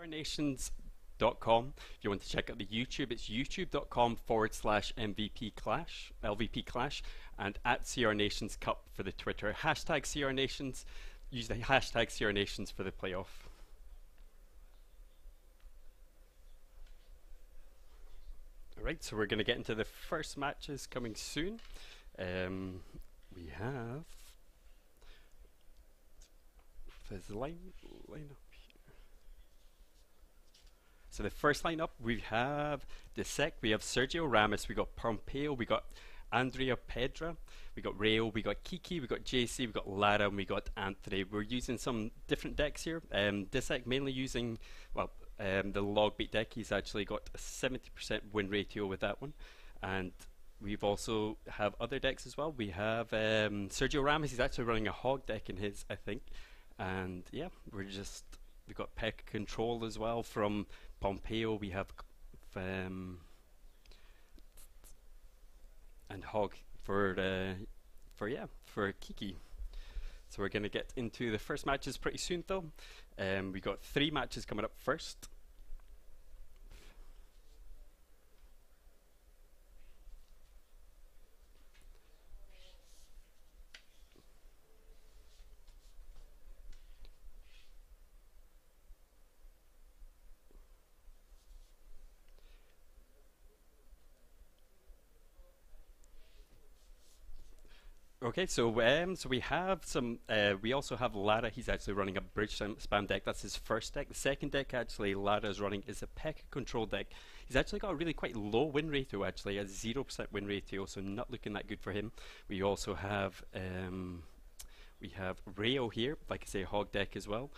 CRNations.com. If you want to check out the YouTube, it's youtube.com/MVP Clash, LVP Clash, and at CRNations Cup for the Twitter. Hashtag CRNations, use the hashtag CRNations for the playoff. Alright, so we're going to get into the first matches coming soon. We have this line up here. So the first lineup, we have Desec, we have Sergio Ramos, we got Pompeo, we got Andrea Pedra, we got Rayo, we got Kiki, we got JC, we got Lara, and we got Anthony. We're using some different decks here. Desec mainly using, well, the log beat deck. He's actually got a 70% win ratio with that one. And we've also have other decks as well. We have Sergio Ramos, he's actually running a hog deck in his, I think. And yeah, we've got Peck Control as well from Pompeo. We have and hog for Kiki. So we're going to get into the first matches pretty soon though. We got 3 matches coming up first. Okay, so we have some. We also have Lara. He's actually running a bridge spam deck. That's his first deck. The second deck actually Lara is running is a P.E.K.K.A control deck. He's actually got a really quite low win ratio. Actually, a 0% win ratio, so not looking that good for him. We also have Rayo here, like I say, hog deck as well.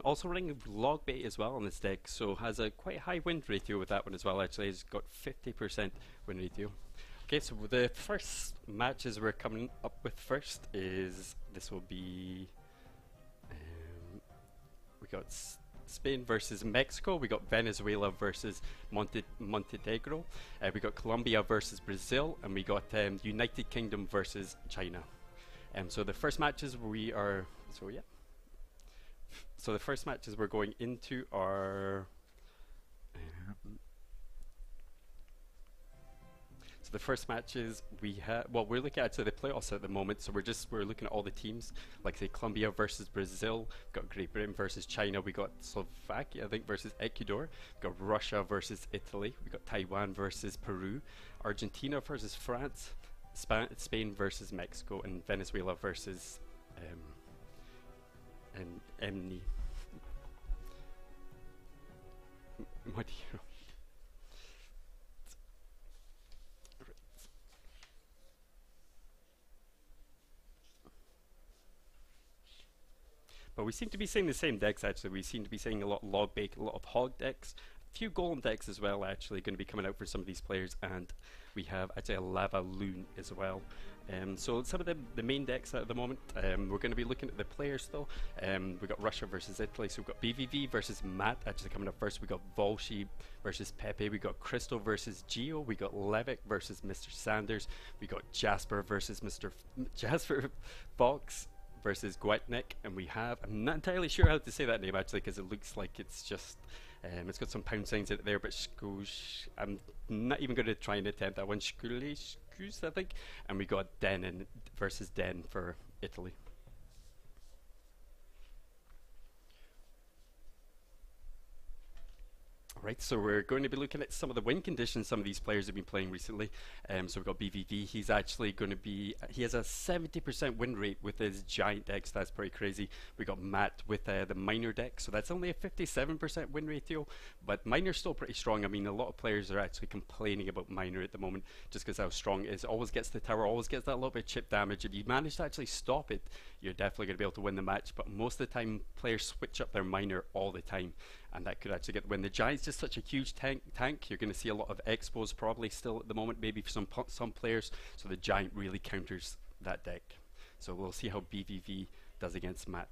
Also running log bait as well on this deck, so has a quite high win ratio with that one as well. Actually, he's got 50% win ratio. Okay, so the first matches we're coming up with first is, this will be, we got Spain versus Mexico, we got Venezuela versus Montenegro, we got Colombia versus Brazil, and we got United Kingdom versus China. So the first matches we're going into our the first matches we have, well, we're looking at the playoffs at the moment, so we're looking at all the teams, like say Colombia versus Brazil, we've got Great Britain versus China, we got Slovakia I think versus Ecuador, we got Russia versus Italy, we got Taiwan versus Peru, Argentina versus France, Spain versus Mexico, and Venezuela versus ENG. What do you know? But we seem to be seeing the same decks actually. We seem to be seeing a lot of log bait, a lot of hog decks, a few golem decks as well actually going to be coming out for some of these players, and we have actually a lava loon as well. So some of the main decks at the moment, we're going to be looking at the players though. We've got Russia versus Italy, so we've got BVV versus Matt actually coming up first. We got Volshy versus Pepe, we got Crystal versus Geo, we got Levick versus Mr. Sanders, we got Jasper versus Jasper Fox versus Guetnik, and we have, I'm not entirely sure how to say that name actually because it looks like it's just it's got some pound signs in it there, but I'm not even going to try and attempt that one. Skus, I think. And we got Den versus Den for Italy. Right, so we're going to be looking at some of the win conditions some of these players have been playing recently. So we've got BVV, he's actually going to be, he has a 70% win rate with his giant decks, that's pretty crazy. We got Matt with the minor deck, so that's only a 57% win ratio, but minor's still pretty strong. I mean, a lot of players are actually complaining about minor at the moment, just because how strong it is. Always gets the tower, always gets that little bit of chip damage. If you manage to actually stop it, you're definitely going to be able to win the match, but most of the time, players switch up their minor all the time, and that could actually get the win. The giant's just such a huge tank. You're going to see a lot of expos probably still at the moment, maybe for some players, so the giant really counters that deck. So we'll see how BVV does against Matt.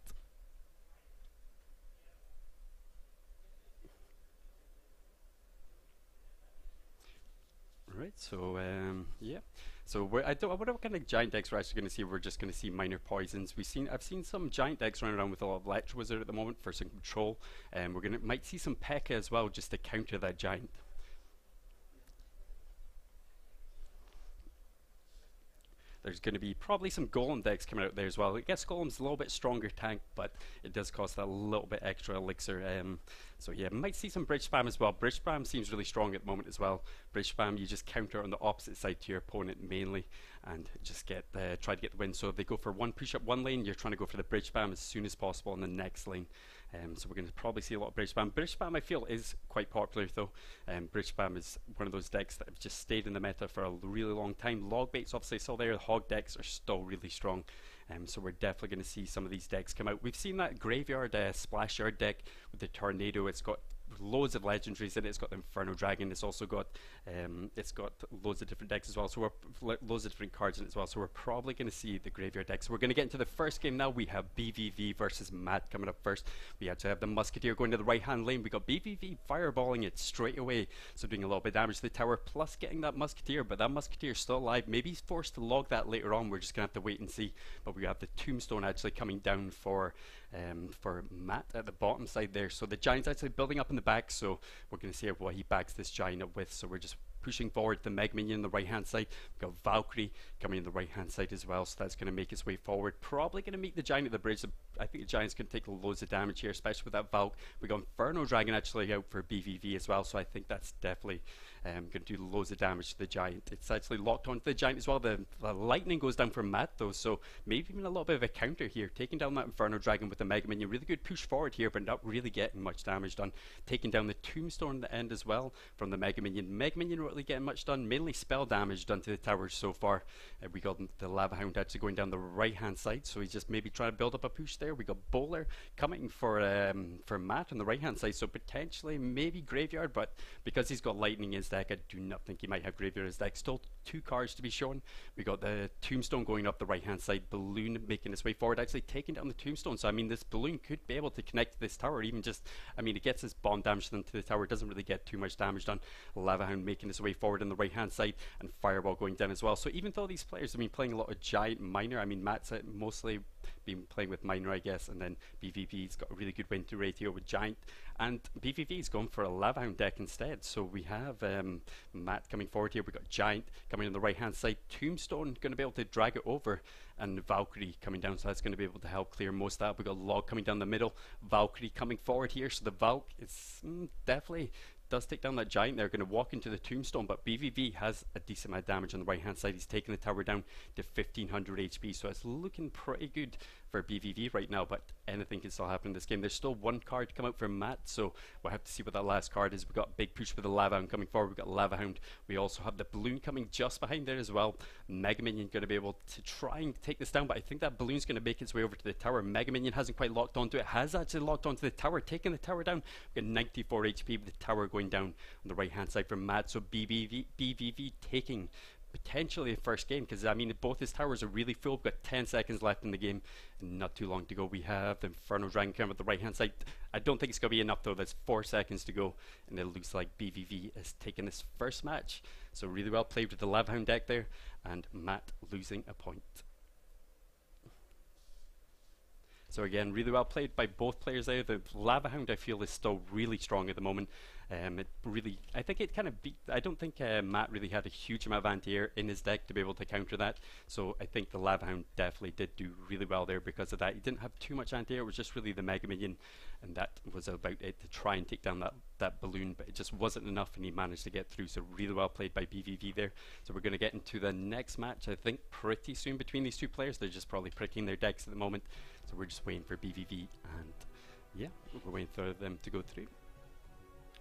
Right, so yeah, so I wonder what kind of giant decks we're actually going to see. We're just going to see minor poisons. I've seen some giant decks running around with a lot of Electro Wizard at the moment for some control, and might see some P.E.K.K.A as well just to counter that giant. There's going to be probably some Golem decks coming out there as well. I guess Golem's a little bit stronger tank, but it does cost a little bit extra elixir. So yeah, might see some Bridge Spam as well. Bridge Spam seems really strong at the moment as well. Bridge Spam, you just counter on the opposite side to your opponent mainly, and just try to get the win. So if they go for one push up one lane, you're trying to go for the Bridge Spam as soon as possible on the next lane. So we're going to probably see a lot of Bridge Spam. Bridge Spam I feel is quite popular though. Bridge Spam is one of those decks that have just stayed in the meta for a really long time. Log Bait's obviously still there. The Hog decks are still really strong. So we're definitely going to see some of these decks come out. We've seen that Graveyard Splash Yard deck with the Tornado. It's got loads of legendaries in it. It's got the Inferno Dragon. It's also got loads of different decks as well. So loads of different cards in it as well. So we're probably going to see the Graveyard deck. So we're going to get into the first game now. We have BVV versus Matt coming up first. We actually have the Musketeer going to the right hand lane. We got BVV fireballing it straight away, so doing a little bit of damage to the tower, plus getting that Musketeer. But that Musketeer is still alive. Maybe he's forced to log that later on. We're just going to have to wait and see. But we have the Tombstone actually coming down for Matt at the bottom side there. So the Giant's actually building up in the back, so we're going to see what he backs this Giant up with. So we're just pushing forward the Meg Minion on the right hand side. We've got Valkyrie coming in the right hand side as well, so that's going to make its way forward. Probably going to meet the Giant at the bridge. I think the Giant's going to take loads of damage here, especially with that Valk. We got Inferno Dragon actually out for BVV as well, so I think that's definitely going to do loads of damage to the Giant. It's actually locked onto the Giant as well. The lightning goes down for Matt though, so maybe even a little bit of a counter here. Taking down that Inferno Dragon with the Mega Minion. Really good push forward here, but not really getting much damage done. Taking down the Tombstone at the end as well from the Mega Minion. Mega Minion not really getting much done, mainly spell damage done to the towers so far. We got the Lava Hound actually going down the right hand side, so he's just maybe trying to build up a push there. We got Bowler coming for Matt on the right hand side, so potentially maybe Graveyard, but because he's got lightning in his deck, I do not think he might have Graveyard in his deck. Still two cards to be shown. We got the Tombstone going up the right hand side, Balloon making its way forward, actually taking down the Tombstone. So I mean, this Balloon could be able to connect to this tower, even just, I mean, it gets his bomb damage done to the tower, doesn't really get too much damage done. Lava Hound making its way forward on the right hand side, and Fireball going down as well. So even though these players have been playing a lot of Giant Minor, I mean, Matt's mostly been playing with Minor, I guess, and then BVV's got a really good win to ratio with Giant, and BVV's gone for a Lava Hound deck instead. So we have Matt coming forward here. We got Giant coming on the right hand side, Tombstone going to be able to drag it over, and Valkyrie coming down, so that's going to be able to help clear most of that. We got Log coming down the middle, Valkyrie coming forward here, so the Valk is definitely does take down that Giant. They're going to walk into the Tombstone, but BVV has a decent amount of damage on the right hand side. He's taking the tower down to 1500 HP, so it's looking pretty good for BVV right now, but anything can still happen in this game. There's still one card to come out for Matt, so we'll have to see what that last card is. We've got Big Push with the Lava Hound coming forward. We've got Lava Hound. We also have the Balloon coming just behind there as well. Mega Minion going to be able to try and take this down, but I think that Balloon's going to make its way over to the tower. Mega Minion hasn't quite locked onto it, has actually locked onto the tower, taking the tower down. We've got 94 HP with the tower going down on the right hand side for Matt, so BVV taking potentially the first game, because I mean both his towers are really full. We've got 10 seconds left in the game and not too long to go. We have the Inferno Dragon coming with the right hand side. I don't think it's going to be enough though. There's 4 seconds to go, and it looks like BVV is taking this first match. So really well played with the Lava Hound deck there, and Matt losing a point. So again, really well played by both players there. The Lava Hound I feel is still really strong at the moment. I think it kind of beat, I don't think Matt really had a huge amount of anti-air in his deck to be able to counter that. So I think the Lava Hound definitely did do really well there because of that. He didn't have too much anti-air, it was just really the Mega Minion, and that was about it to try and take down that Balloon, but it just wasn't enough and he managed to get through. So really well played by BVV there. So we're going to get into the next match, I think, pretty soon between these two players. They're just probably pricking their decks at the moment. So we're just waiting for BVV, and yeah, we're waiting for them to go through.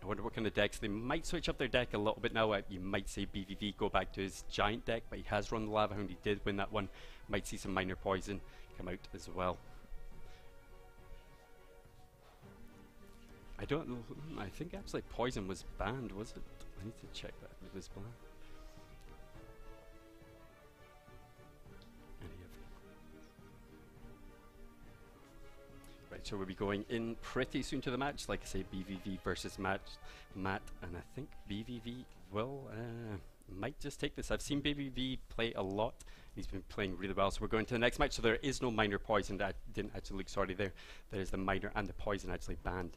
I wonder what kind of decks. They might switch up their deck a little bit now. You might say BVV go back to his Giant deck, but he has run the Lava Hound. He did win that one. Might see some Minor Poison come out as well. I don't know. I think actually Poison was banned, was it? I need to check that. It was banned. Right, so we'll be going in pretty soon to the match. Like I say, BVV versus Matt, and I think BVV will might just take this. I've seen BBV play a lot. He's been playing really well. So we're going to the next match. So there is no minor poison. That didn't actually look, sorry there. There's the minor and the poison actually banned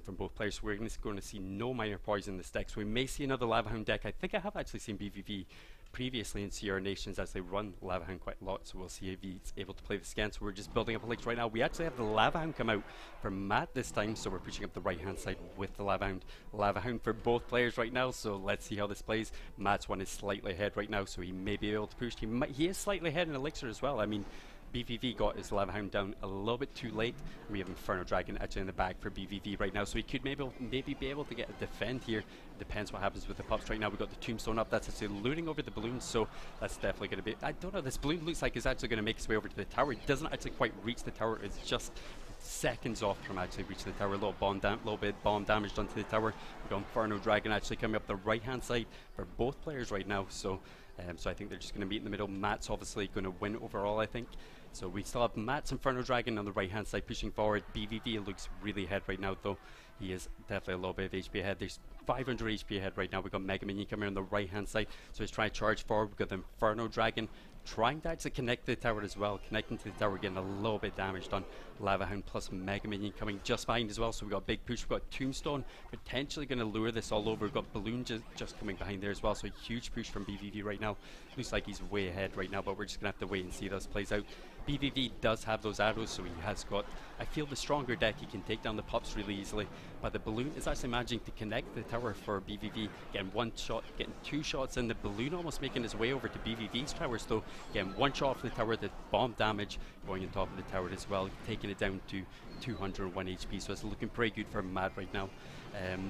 from both players. So we're going to see no minor poison in this deck. So we may see another Lava Hound deck. I think I have actually seen BVV previously in Sierra Nations as they run Lava Hound quite a lot, so we'll see if he's able to play this again. So we're just building up a league right now. We actually have the Lava Hound come out for Matt this time, so we're pushing up the right hand side with the Lava Hound for both players right now. So let's see how this plays. Matt's one is slightly ahead right now, so he may be able to push. He is slightly ahead in Elixir as well. I mean, BVV got his Lava Hound down a little bit too late. We have Inferno Dragon actually in the bag for BVV right now, so he could maybe be able to get a defend here. Depends what happens with the pups right now. We've got the Tombstone up. That's actually looting over the balloons, so that's definitely going to be... I don't know, this balloon looks like it's actually going to make its way over to the tower. It doesn't actually quite reach the tower. It's just seconds off from actually reaching the tower. A little bit bomb damage done to the tower. We've got Inferno Dragon actually coming up the right hand side for both players right now, so I think they're just going to meet in the middle. Matt's obviously going to win overall, I think. So we still have Matt's Inferno Dragon on the right hand side pushing forward. BVV looks really ahead right now though. He is definitely a little bit of HP ahead. There's 500 HP ahead right now. We've got Mega Minion coming on the right hand side. So he's trying to charge forward. We've got the Inferno Dragon trying to actually connect to the tower as well. Connecting to the tower, getting a little bit damaged on Lava Hound plus Mega Minion coming just behind as well. So we've got a big push. We've got Tombstone potentially going to lure this all over. We've got Balloon just coming behind there as well. So a huge push from BVV right now. Looks like he's way ahead right now, but we're just going to have to wait and see how this plays out. BVV does have those arrows, so he has got, I feel, the stronger deck. He can take down the pups really easily, but the balloon is actually managing to connect the tower for BVV, getting one shot, getting two shots in. The balloon almost making his way over to BVV's towers though, getting one shot off the tower, the bomb damage going on top of the tower as well, taking it down to 201 HP, so it's looking pretty good for Mad right now.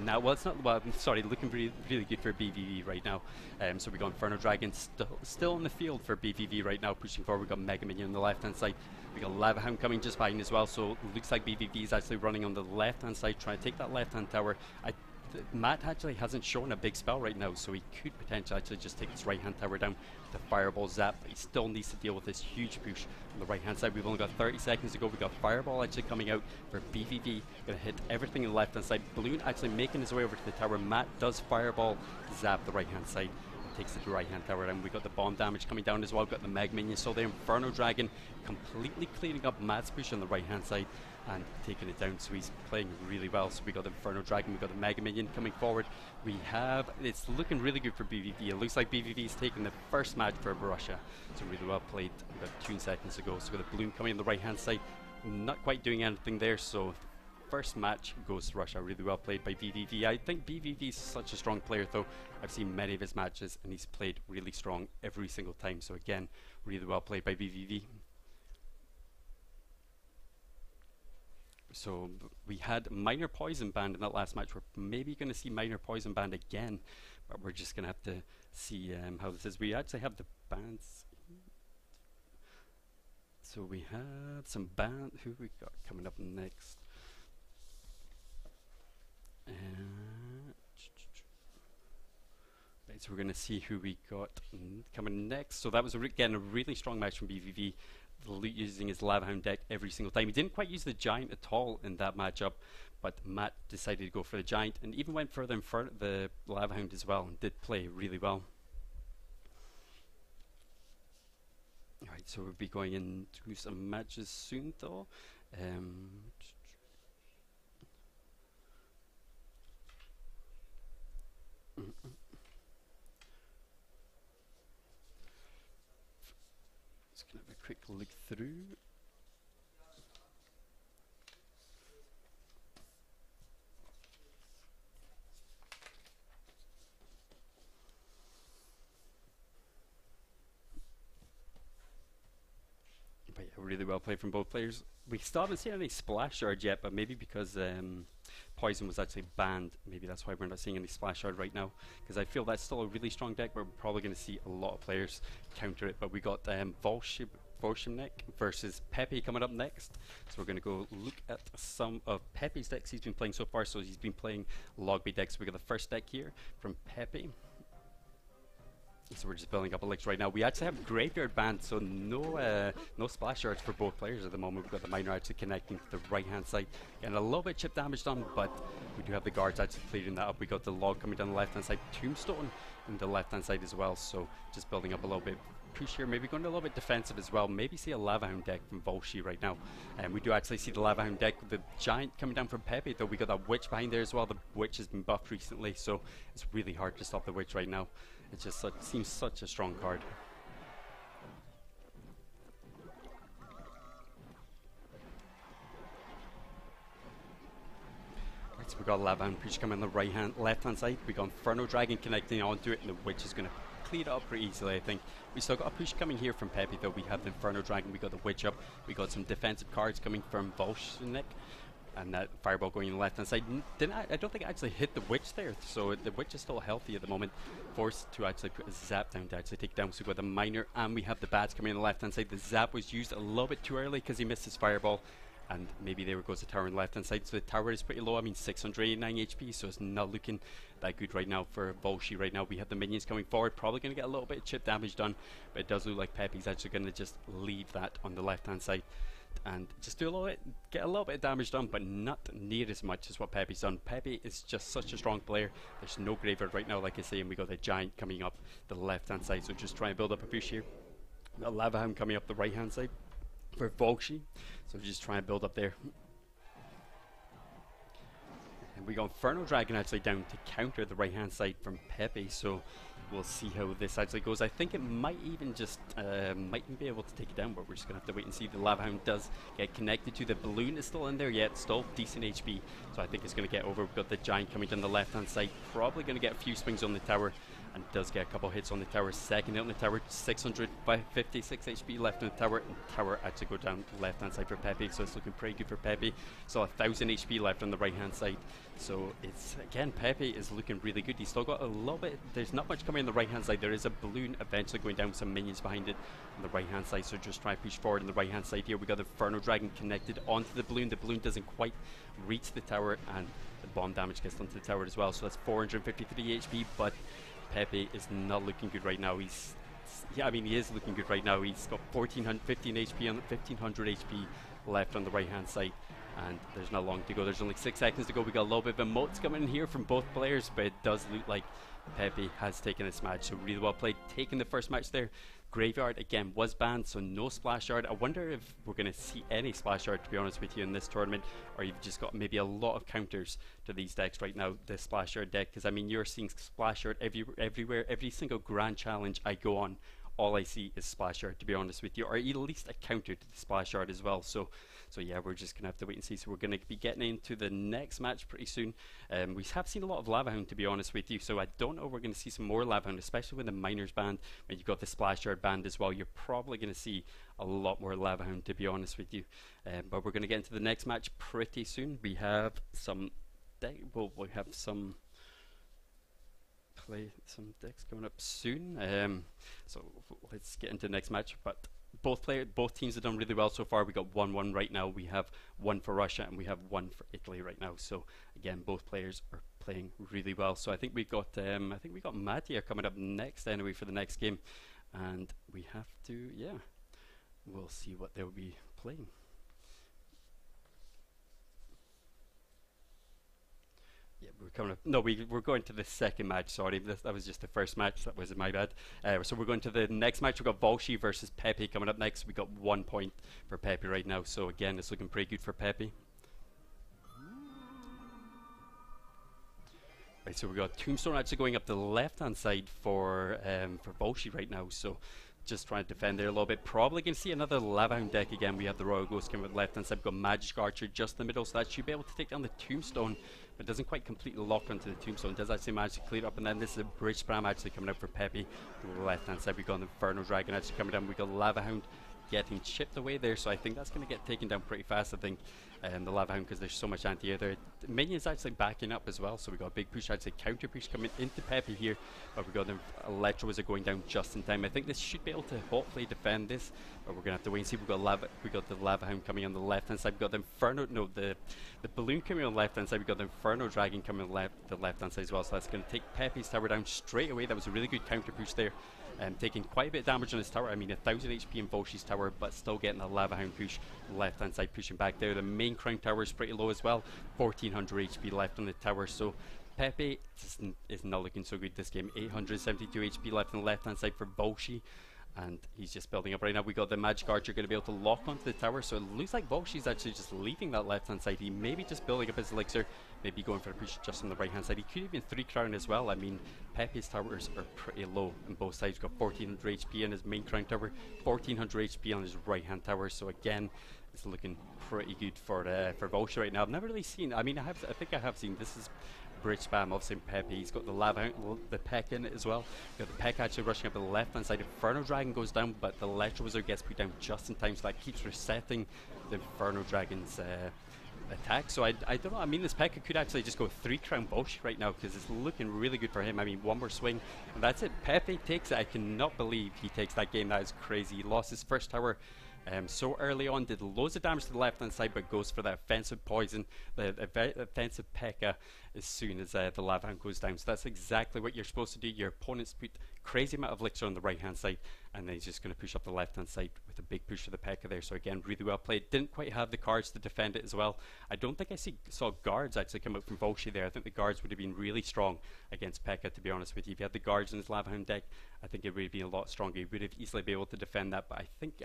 Well, it's not, well, I'm sorry, looking really good for BVV right now. So we got Inferno Dragon still in the field for BVV right now, pushing forward. We got Mega Minion on the left hand side. We got Lava Hound coming just behind as well, so it looks like BVV is actually running on the left hand side, trying to take that left hand tower. Matt actually hasn't shown a big spell right now, so he could potentially actually just take his right hand tower down with the Fireball Zap, but he still needs to deal with this huge push on the right hand side. We've only got 30 seconds to go. We've got Fireball actually coming out for BVV, gonna hit everything on the left hand side. Balloon actually making his way over to the tower. Matt does Fireball Zap the right hand side, takes the right hand tower down. We got the bomb damage coming down as well. We've got the Meg Minion, so the Inferno Dragon completely cleaning up Matt's push on the right hand side and taking it down, so he's playing really well. So we got the Inferno Dragon, we got the Mega Minion coming forward. We have, it's looking really good for BVV. It looks like BVV is taking the first match for Russia, so really well played. We've got 2 seconds to go. So we got the Balloon coming on the right hand side, not quite doing anything there, so first match goes to Russia. Really well played by BVV. I think BVV is such a strong player though. I've seen many of his matches and he's played really strong every single time, so again, really well played by BVV. So we had Minor Poison banned in that last match. We're maybe going to see Minor Poison banned again, but we're just going to have to see how this is. We actually have the bans. So we have some bans. Who we got coming up next? Right, so we're going to see who we got coming next. So that was again a really strong match from BVV. Using his Lava Hound deck every single time. He didn't quite use the Giant at all in that matchup, but Matt decided to go for the Giant and even went further in for the Lava Hound as well and did play really well. Alright, so we'll be going into some matches soon though. Just gonna have a quick look through. But yeah, really well played from both players. We still haven't seen any splash shard yet, but maybe because Poison was actually banned, maybe that's why we're not seeing any splash shard right now, because I feel that's still a really strong deck, but we're probably going to see a lot of players counter it. But we got Volshimnek versus Pepe coming up next, so we're going to go look at some of Pepe's decks he's been playing so far. So he's been playing log B decks. We got the first deck here from Pepe. So we're just building up elixir right now. We actually have graveyard banned, so no splash yards for both players at the moment. We've got the miner actually connecting to the right hand side, getting a little bit chip damage done, but we do have the guards actually clearing that up. We got the log coming down the left hand side, tombstone in the left hand side as well. So just building up a little bit push here, maybe going a little bit defensive as well. Maybe see a lava hound deck from Volsci right now, and we do actually see the lava hound deck with the giant coming down from Pepe, though we got that witch behind there as well. The witch has been buffed recently, so it's really hard to stop the witch right now. It just seems such a strong card. Right, so we got lava hound push coming on the left hand side. We got Inferno Dragon connecting onto it, and the witch is going to clear it up pretty easily, I think. We still got a push coming here from Pepe, though. We have the Inferno Dragon, we got the witch up, we got some defensive cards coming from Volsci, and that fireball going on the left hand side. I don't think it actually hit the witch there, so the witch is still healthy at the moment. Forced to actually put a zap down to actually take down. So we got the miner, and we have the bats coming on the left hand side. The zap was used a little bit too early because he missed his fireball, and maybe there goes the tower on the left hand side. So the tower is pretty low. I mean, 689 HP, so it's not looking that good right now for Volsci. Right now we have the minions coming forward, probably going to get a little bit of chip damage done, but it does look like Pepe's actually going to just leave that on the left hand side and just do get a little bit of damage done, but not near as much as what Pepe's done. Pepe is just such a strong player. There's no graveyard right now, like I say, and we got the giant coming up the left hand side, so just try and build up a push here. Got lava hound coming up the right hand side for Volsci, so just try and build up there. And we got Inferno Dragon actually down to counter the right hand side from Pepe, so we'll see how this actually goes. I think it might even just might even be able to take it down, but we're just gonna have to wait and see. The lava hound does get connected to the balloon, is still in there yet, still decent HP, so I think it's gonna get over. We've got the giant coming down the left hand side, probably gonna get a few swings on the tower, and does get a couple hits on the tower. Second hit on the tower, 656 HP left on the tower, and tower actually go down the left hand side for Pepe, so it's looking pretty good for Pepe. So 1000 HP left on the right hand side, so it's again, Pepe is looking really good. He's still got a little bit, there's not much coming on the right hand side. There is a balloon eventually going down, some minions behind it on the right hand side, so just try and push forward on the right hand side here. We got the Inferno Dragon connected onto the balloon. The balloon doesn't quite reach the tower, and the bomb damage gets onto the tower as well, so that's 453 HP, but Pepe is not looking good right now. He is looking good right now. He's got 1500 HP on 1500 HP left on the right hand side, and there's not long to go. There's only 6 seconds to go. We got a little bit of emotes coming in here from both players, but it does look like Pepe has taken this match, so really well played, taking the first match there. Graveyard again was banned, so no splash yard. I wonder if we're going to see any splash yard, to be honest with you, in this tournament, or you've just got maybe a lot of counters to these decks right now, the splash yard deck, because I mean, you're seeing splash yard everywhere. Every single grand challenge I go on, all I see is splash yard, to be honest with you, or at least a counter to the splash yard as well. So yeah, we're just gonna have to wait and see. So we're gonna be getting into the next match pretty soon. We have seen a lot of lava hound, to be honest with you, so I don't know if we're gonna see some more lava hound, especially when the miners banned, when you've got the splash yard banned as well. You're probably gonna see a lot more lava hound, to be honest with you. But we're gonna get into the next match pretty soon. We have some play some decks coming up soon, so let's get into the next match. But both teams have done really well so far. We got 1-1 right now. We have 1 for Russia and we have 1 for Italy right now, so again, both players are playing really well. So I think we got Mattia coming up next anyway for the next game, and we have to, yeah, we'll see what they'll be playing. Yeah, we're coming up. No, we're going to the second match. Sorry, that was just the first match. That was my bad. So we're going to the next match. We've got Volsci versus Pepe coming up next. We got 1 point for Pepe right now. So again, it's looking pretty good for Pepe. Right, so we got Tombstone actually going up the left-hand side for Volsci right now. So just trying to defend there a little bit. Probably going to see another lava hound deck again. We have the Royal Ghost coming with left hand side. We've got Magic Archer just in the middle, so that should be able to take down the Tombstone, but doesn't quite completely lock onto the Tombstone. Does actually manage to clear it up, and then this is a Bridge Spam actually coming out for Pepe. On the left hand side, we got the Inferno Dragon actually coming down. We got Lava Hound getting chipped away there, so I think that's going to get taken down pretty fast, I think. The Lava Hound, because there's so much anti-air there. The minions actually backing up as well, so we got a big push, I'd say counter push coming into Pepe here, but we got them Electro Wizard going down just in time. I think this should be able to hopefully defend this, but we're gonna have to wait and see. We got the Lava Hound coming on the left hand side. We got the Inferno, no, the balloon coming on the left hand side. We got the Inferno Dragon coming on the left hand side as well. So that's gonna take Pepe's tower down straight away. That was a really good counter push there. Taking quite a bit of damage on his tower. I mean, 1000 HP in Volshi's tower, but still getting a Lava Hound push. Left hand side pushing back there. The main crown tower is pretty low as well. 1400 HP left on the tower. So Pepe is not looking so good this game. 872 HP left on the left hand side for Volshi. And he's just building up right now. We got the Magic Archer going to be able to lock onto the tower, so it looks like Volshi's actually just leaving that left hand side. He may be just building up his elixir, maybe going for a push just on the right hand side. He could even 3 crown as well. I mean, Pepe's towers are pretty low on both sides. He's got 1400 HP in his main crown tower, 1400 HP on his right hand tower. So again, it's looking pretty good for Volshi right now. I've never really seen, I mean, I think I have seen, this is bridge spam, obviously Pepe. He's got the Lava, the Peck in it as well. We've got the Peck actually rushing up the left hand side. Inferno Dragon goes down, but the Electro Wizard gets put down just in time, so that keeps resetting the Inferno Dragon's attack. So I don't know, I mean, this Pekka could actually just go 3 crown Volshi right now, because it's looking really good for him. I mean, one more swing and that's it. Pepe takes it. I cannot believe he takes that game. That is crazy. He lost his first tower so early on, did loads of damage to the left hand side, but goes for that offensive poison, the offensive Pekka, as soon as the Lava Hound goes down. So that's exactly what you're supposed to do. Your opponent's put crazy amount of elixir on the right hand side, and then he's just going to push up the left hand side with a big push for the Pekka there. So again, really well played. Didn't quite have the cards to defend it as well. I don't think I saw guards actually come out from Volshi there. I think the guards would have been really strong against Pekka, to be honest with you. If he had the guards in his Lava Hound deck, I think it would have been a lot stronger. He would have easily been able to defend that, but I think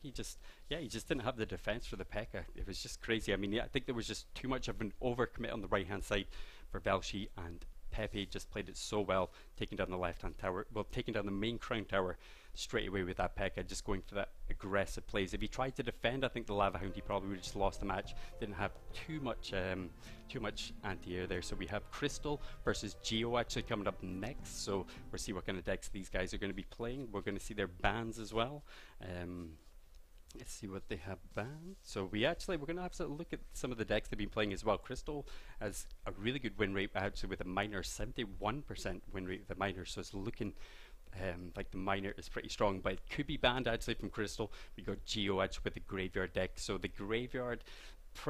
he just didn't have the defense for the Pekka. It was just crazy. I mean, yeah, I think there was just too much of an overcommit on the right hand side for Volshi, and Pepe just played it so well, taking down the left hand tower, well, taking down the main crown tower straight away with that Pekka, just going for that aggressive plays. If he tried to defend, I think the Lava Hound, he probably would have just lost the match. Didn't have too much anti-air there. So we have Crystal versus Geo actually coming up next, so we'll see what kind of decks these guys are going to be playing. We're going to see their bans as well. Let's see what they have banned. So we're going to have to look at some of the decks they've been playing as well. Crystal has a really good win rate, actually, with a Miner, 71% win rate with the Miner, so it's looking like the Miner is pretty strong, but it could be banned actually from Crystal. We got Geo Edge with the Graveyard deck, so the Graveyard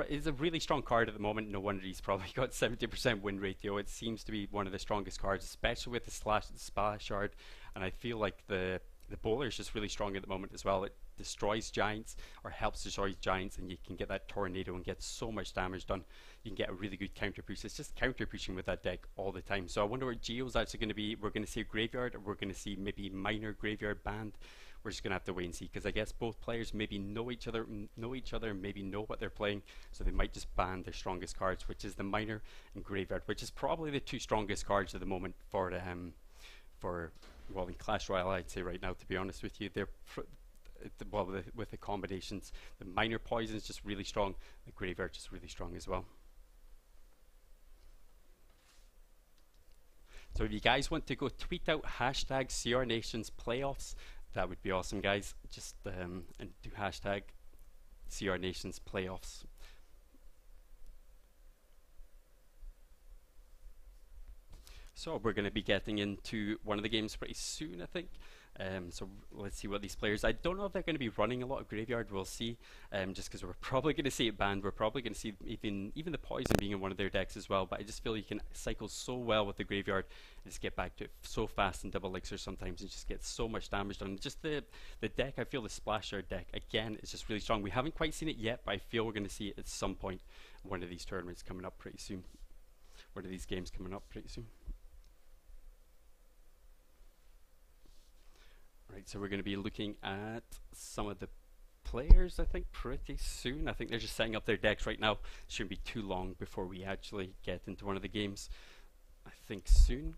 is a really strong card at the moment. No wonder he's probably got 70% win ratio. It seems to be one of the strongest cards, especially with the Splash Shard, and I feel like the bowler is just really strong at the moment as well. It destroys giants, or helps destroy giants, and you can get that tornado and get so much damage done. You can get a really good counter push. It's just counter pushing with that deck all the time. So I wonder what Geo's actually going to be. We're going to see a Graveyard, or we're going to see maybe Minor Graveyard banned. We're just going to have to wait and see, because I guess both players maybe know each other, maybe know what they're playing, so they might just ban their strongest cards, which is the Minor and Graveyard, which is probably the 2 strongest cards at the moment for well, in Clash Royale, I'd say right now, to be honest with you. They're well, with the combinations, the Minor Poison is just really strong, the Graveyard just really strong as well. So if you guys want to go tweet out hashtag CRNations playoffs, that would be awesome, guys. Just and do hashtag CRNations playoffs. So we're going to be getting into one of the games pretty soon, I think. So let's see what these players, I don't know if they're going to be running a lot of Graveyard, we'll see, just because we're probably going to see it banned. We're probably going to see even the Poison being in one of their decks as well, but I just feel you can cycle so well with the Graveyard and just get back to it so fast in double elixir sometimes, and just get so much damage done. Just the deck, I feel the Splasher deck, again, is just really strong. We haven't quite seen it yet, but I feel we're going to see it at some point in one of these tournaments coming up pretty soon. One of these games coming up pretty soon. Right, so we're going to be looking at some of the players, I think, pretty soon. I think they're just setting up their decks right now. Shouldn't be too long before we actually get into one of the games. I think soon.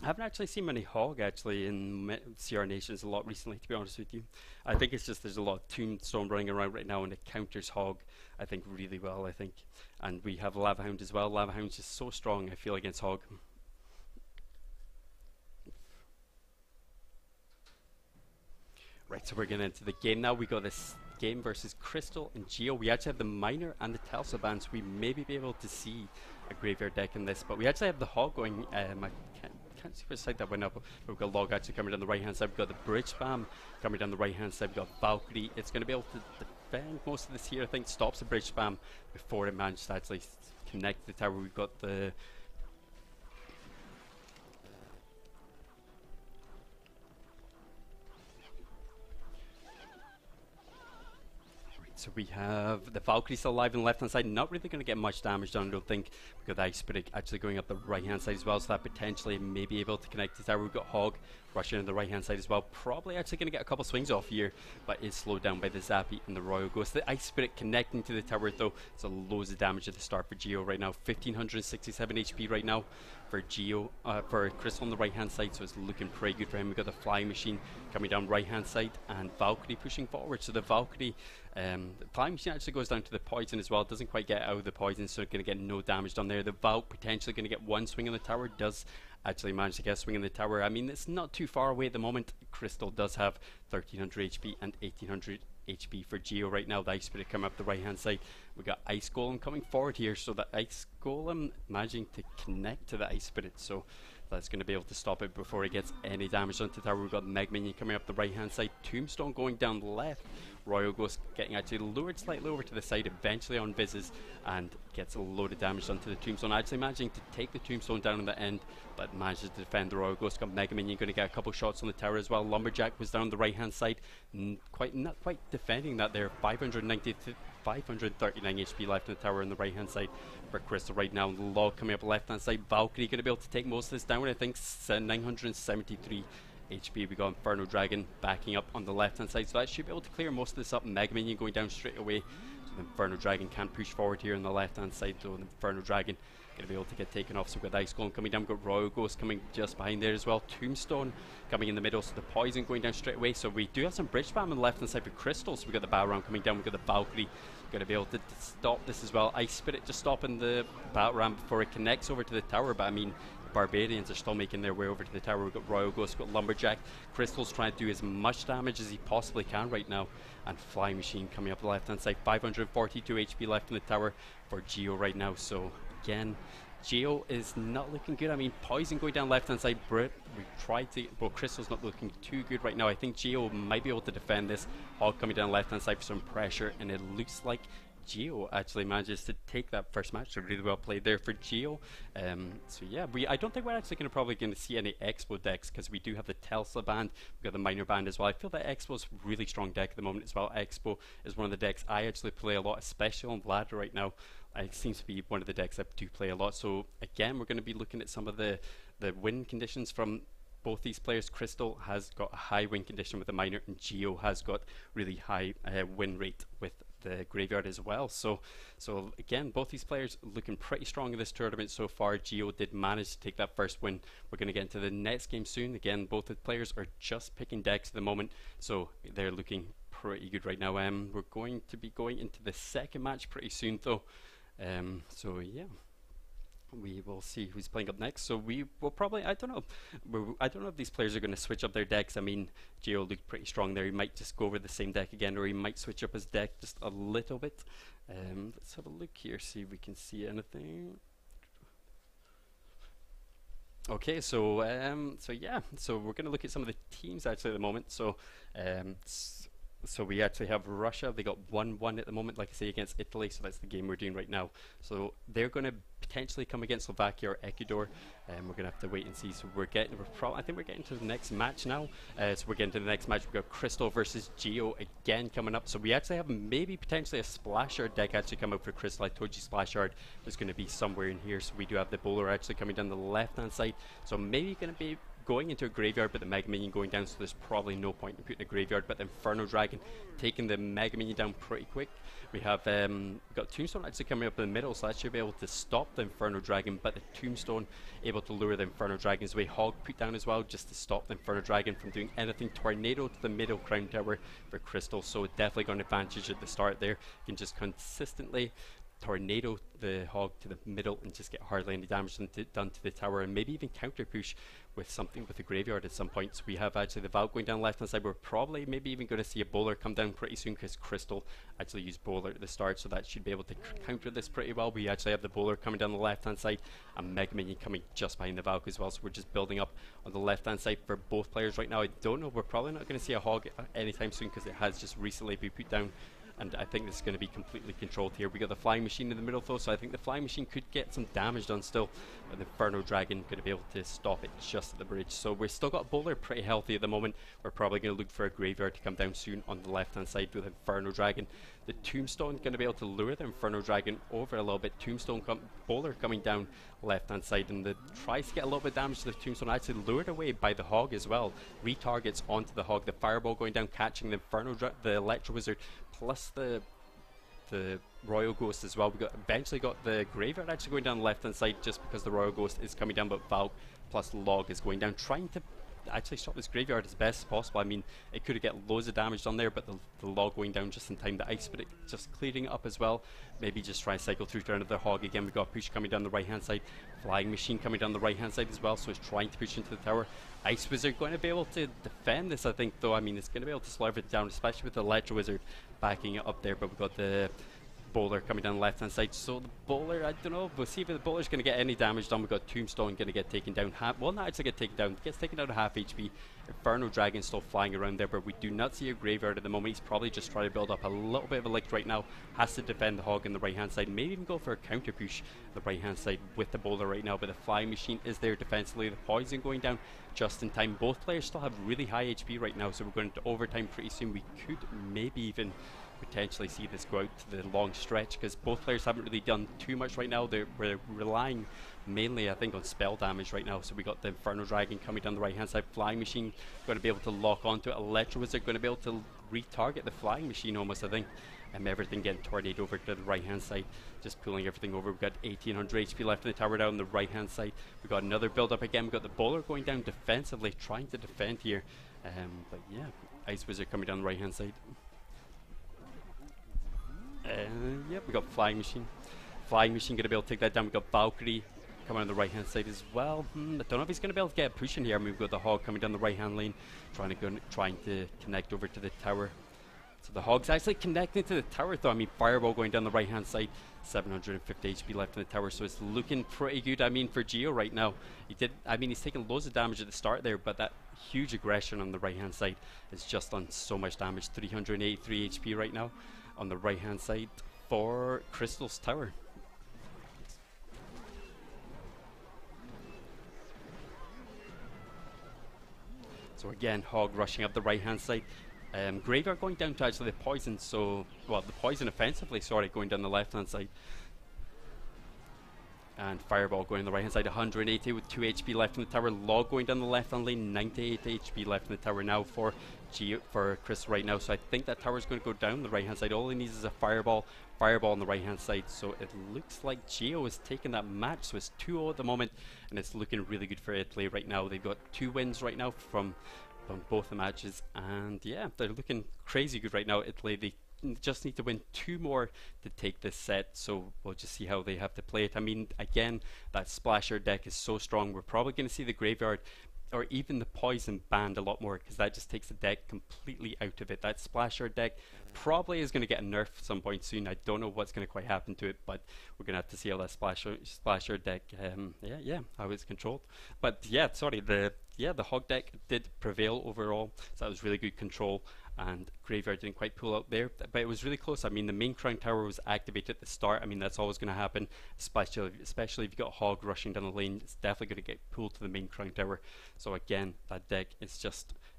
I haven't actually seen many Hog actually in CR Nations a lot recently, to be honest with you. I think it's just there's a lot of Tombstone running around right now, and it counters Hog, I think, really well, I think. And we have Lava Hound as well. Lava Hound's just so strong, I feel, against Hog. Right, So we're getting into the game now. We got this game versus Crystal and Geo. We actually have the Miner and the Telsa band, so we maybe be able to see a graveyard deck in this. But we actually have the Hog going. I can't see which side that went up. But we've got Log actually coming down the right hand side. We've got the Bridge Spam coming down the right hand side. We've got Valkyrie. It's going to be able to defend most of this here. I think stops the Bridge Spam before it manages to actually connect the tower. We've got the So we have the Valkyrie still alive on the left hand side, not really going to get much damage done, I don't think. We've got the Ice Spirit actually going up the right hand side as well, so that potentially may be able to connect the tower. We've got Hog rushing on the right hand side as well, probably actually going to get a couple swings off here, but is slowed down by the Zappy and the Royal Ghost. The Ice Spirit connecting to the tower though, so loads of damage at the start for Geo right now. 1567 HP right now for Geo, for Crystal on the right hand side, so it's looking pretty good for him. We've got the Flying Machine coming down right hand side and Valkyrie pushing forward. So the Valkyrie, the Flying Machine actually goes down to the poison as well, doesn't quite get out of the poison, so going to get no damage done there. The Valk potentially going to get one swing on the tower, does actually manage to get a swing on the tower. I mean, it's not too far away at the moment. Crystal does have 1300 HP and 1800 HP for Geo right now. The Ice Spirit coming up the right hand side. We got Ice Golem coming forward here, so the Ice Golem managing to connect to the Ice Spirit, so that's going to be able to stop it before it gets any damage onto the tower. We've got Meg Minion coming up the right hand side, Tombstone going down the left, Royal Ghost getting actually lured slightly over to the side, eventually on Vizzes, and gets a load of damage onto the Tombstone, actually managing to take the Tombstone down in the end, but manages to defend the Royal Ghost. Got Mega Minion going to get a couple shots on the tower as well. Lumberjack was down the right hand side, not quite defending that there. 539 HP left in the tower on the right hand side for Crystal right now. Log coming up left hand side. Valkyrie going to be able to take most of this down, I think 973 HP. We got Inferno Dragon backing up on the left hand side, so that should be able to clear most of this up. Mega Minion going down straight away, so the Inferno Dragon can't push forward here on the left hand side, though. The Inferno Dragon going to be able to get taken off. So we've got Ice Golem coming down, we've got Royal Ghost coming just behind there as well, Tombstone coming in the middle, so the Poison going down straight away. So we do have some bridge spam on the left hand side for Crystal, so we've got the Battle Ram coming down, we've got the Valkyrie going to be able to stop this as well. Ice Spirit just stopping the Battle Ram before it connects over to the tower, but I mean, Barbarians are still making their way over to the tower. We've got Royal Ghost, we've got Lumberjack. Crystal's trying to do as much damage as he possibly can right now, and Flying Machine coming up the left hand side. 542 HP left in the tower for Geo right now, so again, Geo is not looking good. I mean, Poison going down left hand side. We tried to, well, Crystal's not looking too good right now. I think Geo might be able to defend this. Hog coming down left hand side for some pressure, and it looks like Geo actually manages to take that first match. So really well played there for Geo. So yeah, I don't think we're actually probably going to see any Expo decks, because we do have the Telsa band, we've got the Minor band as well. I feel that Expo's a really strong deck at the moment as well. Expo is one of the decks I actually play a lot, especially on ladder right now. It seems to be one of the decks I do play a lot. So again, we're going to be looking at some of the win conditions from both these players. Crystal has got a high win condition with the Minor, and Geo has got really high win rate with the Graveyard as well. So again, both these players looking pretty strong in this tournament so far. Geo did manage to take that first win. We're going to get into the next game soon. Again, both the players are just picking decks at the moment, so they're looking pretty good right now. We're going to be going into the second match pretty soon though. So yeah, we will see who's playing up next. So we will probably, I don't know if these players are going to switch up their decks. I mean, Geo looked pretty strong there. He might just go over the same deck again, or he might switch up his deck just a little bit. Let's have a look here, see if we can see anything. Okay, so yeah, so we're going to look at some of the teams actually at the moment. So so we actually have Russia. They got 1-1 at the moment, like I say, against Italy, so that's the game we're doing right now. So they're going to potentially come against Slovakia or Ecuador, and we're going to have to wait and see. So I think we're getting to the next match now. So we're getting to the next match. We've got Crystal versus Geo again coming up. So we actually have maybe potentially a Splash Yard deck actually come out for Crystal. I told you Splash Yard was going to be somewhere in here. So we do have the Bowler actually coming down the left hand side. So maybe going to be going into a Graveyard, but the Mega Minion going down, so there's probably no point in putting a Graveyard. But the Inferno Dragon taking the Mega Minion down pretty quick. We have got Tombstone actually coming up in the middle, so that should be able to stop the Inferno Dragon, but the Tombstone able to lure the Inferno Dragon's way. Hog put down as well, just to stop the Inferno Dragon from doing anything. Tornado to the middle Crown Tower for Crystal, so definitely got an advantage at the start there. You can just consistently tornado the hog to the middle and just get hardly any damage done to the tower, and maybe even counter push with something with the graveyard at some point. So we have actually the Valk going down left hand side. We're probably maybe even going to see a bowler come down pretty soon, because Crystal actually used bowler at the start, so that should be able to counter this pretty well. We actually have the bowler coming down the left hand side and Mega Minion coming just behind the Valk as well, so we're just building up on the left hand side for both players right now. I don't know, we're probably not going to see a hog anytime soon, because it has just recently been put down, and I think this is going to be completely controlled here. We got the flying machine in the middle though, so I think the flying machine could get some damage done still, but the Inferno Dragon going to be able to stop it just at the bridge. So we've still got bowler pretty healthy at the moment. We're probably going to look for a graveyard to come down soon on the left hand side with Inferno Dragon. The Tombstone going to be able to lure the Inferno Dragon over a little bit. Tombstone bowler coming down left hand side, and the tries to get a little bit of damage to the Tombstone, actually lured away by the hog as well. Retargets onto the hog. The Fireball going down, catching the the Electro Wizard, plus the Royal Ghost as well. We eventually got the Graveyard actually going down the left hand side, just because the Royal Ghost is coming down, but Valk plus Log is going down, trying to actually stop this Graveyard as best as possible. I mean, it could have get loads of damage done there, but the Log going down just in time. The Ice Spirit just clearing it up as well. Maybe just try to cycle through to another hog again. We've got a push coming down the right hand side. Flying Machine coming down the right hand side as well, so it's trying to push into the tower. Ice Wizard going to be able to defend this, I think, though. I mean, it's going to be able to slurve it down, especially with the Electro Wizard backing it up there, but we've got the bowler coming down the left hand side. So the bowler, I don't know, we'll see if the bowler's going to get any damage done. We've got Tombstone going to get taken down well, not actually get taken down, gets taken down to half HP. Inferno Dragon still flying around there, but we do not see a graveyard at the moment. He's probably just trying to build up a little bit of a lick right now. Has to defend the hog on the right hand side, maybe even go for a counter push on the right hand side with the bowler right now, but the flying machine is there defensively. The poison going down just in time. Both players still have really high HP right now, so we're going to overtime pretty soon. We could maybe even potentially see this go out to the long stretch, because both players haven't really done too much right now. We're relying mainly, I think, on spell damage right now. So we got the Inferno Dragon coming down the right hand side. Flying Machine going to be able to lock onto it. Electro Wizard going to be able to retarget the Flying Machine almost, I think. Everything getting tornadoed over to the right hand side, just pulling everything over. We've got 1800 HP left in the tower down on the right hand side. We've got another build up again. We've got the bowler going down defensively, trying to defend here. But yeah, Ice Wizard coming down the right hand side. Yep, we got Flying Machine. Flying Machine going to be able to take that down. We got Valkyrie coming on the right hand side as well. I don't know if he's going to be able to get a push in here. I mean, we've got the hog coming down the right hand lane, trying to connect over to the tower. So the hog's actually connecting to the tower though. I mean, Fireball going down the right hand side, 750 HP left in the tower, so it's looking pretty good. I mean, for Geo right now, he's taking loads of damage at the start there, but that huge aggression on the right hand side has just done so much damage. 383 HP right now on the right hand side for Crystal's tower. So again, hog rushing up the right hand side. Graveyard going down to actually the poison, so the poison offensively, sorry, going down the left hand side. And Fireball going on the right hand side, 180 with 2 HP left in the tower. Log going down the left hand lane, 98 HP left in the tower now for Chris right now. So I think that tower is going to go down the right hand side. All he needs is a Fireball on the right hand side. So it looks like Geo is taking that match. So it's 2-0 at the moment, and it's looking really good for Italy right now. They've got 2 wins right now from both the matches, and yeah, they're looking crazy good right now. Italy, they just need to win 2 more to take this set, so we'll just see how they have to play it. I mean, again, that Splasher deck is so strong. We're probably going to see the Graveyard or even the Poison banned a lot more, because that just takes the deck completely out of it. That Splasher deck probably is going to get a nerf at some point soon. I don't know what's going to quite happen to it, but we're going to have to see how that Splasher deck how it's controlled. But yeah, sorry, the Hog deck did prevail overall, so that was really good control, and Graveyard didn't quite pull out there, but it was really close. I mean, the main Crown Tower was activated at the start. I mean, that's always going to happen, especially if you've got Hog rushing down the lane. It's definitely going to get pulled to the main Crown Tower. So again, that deck is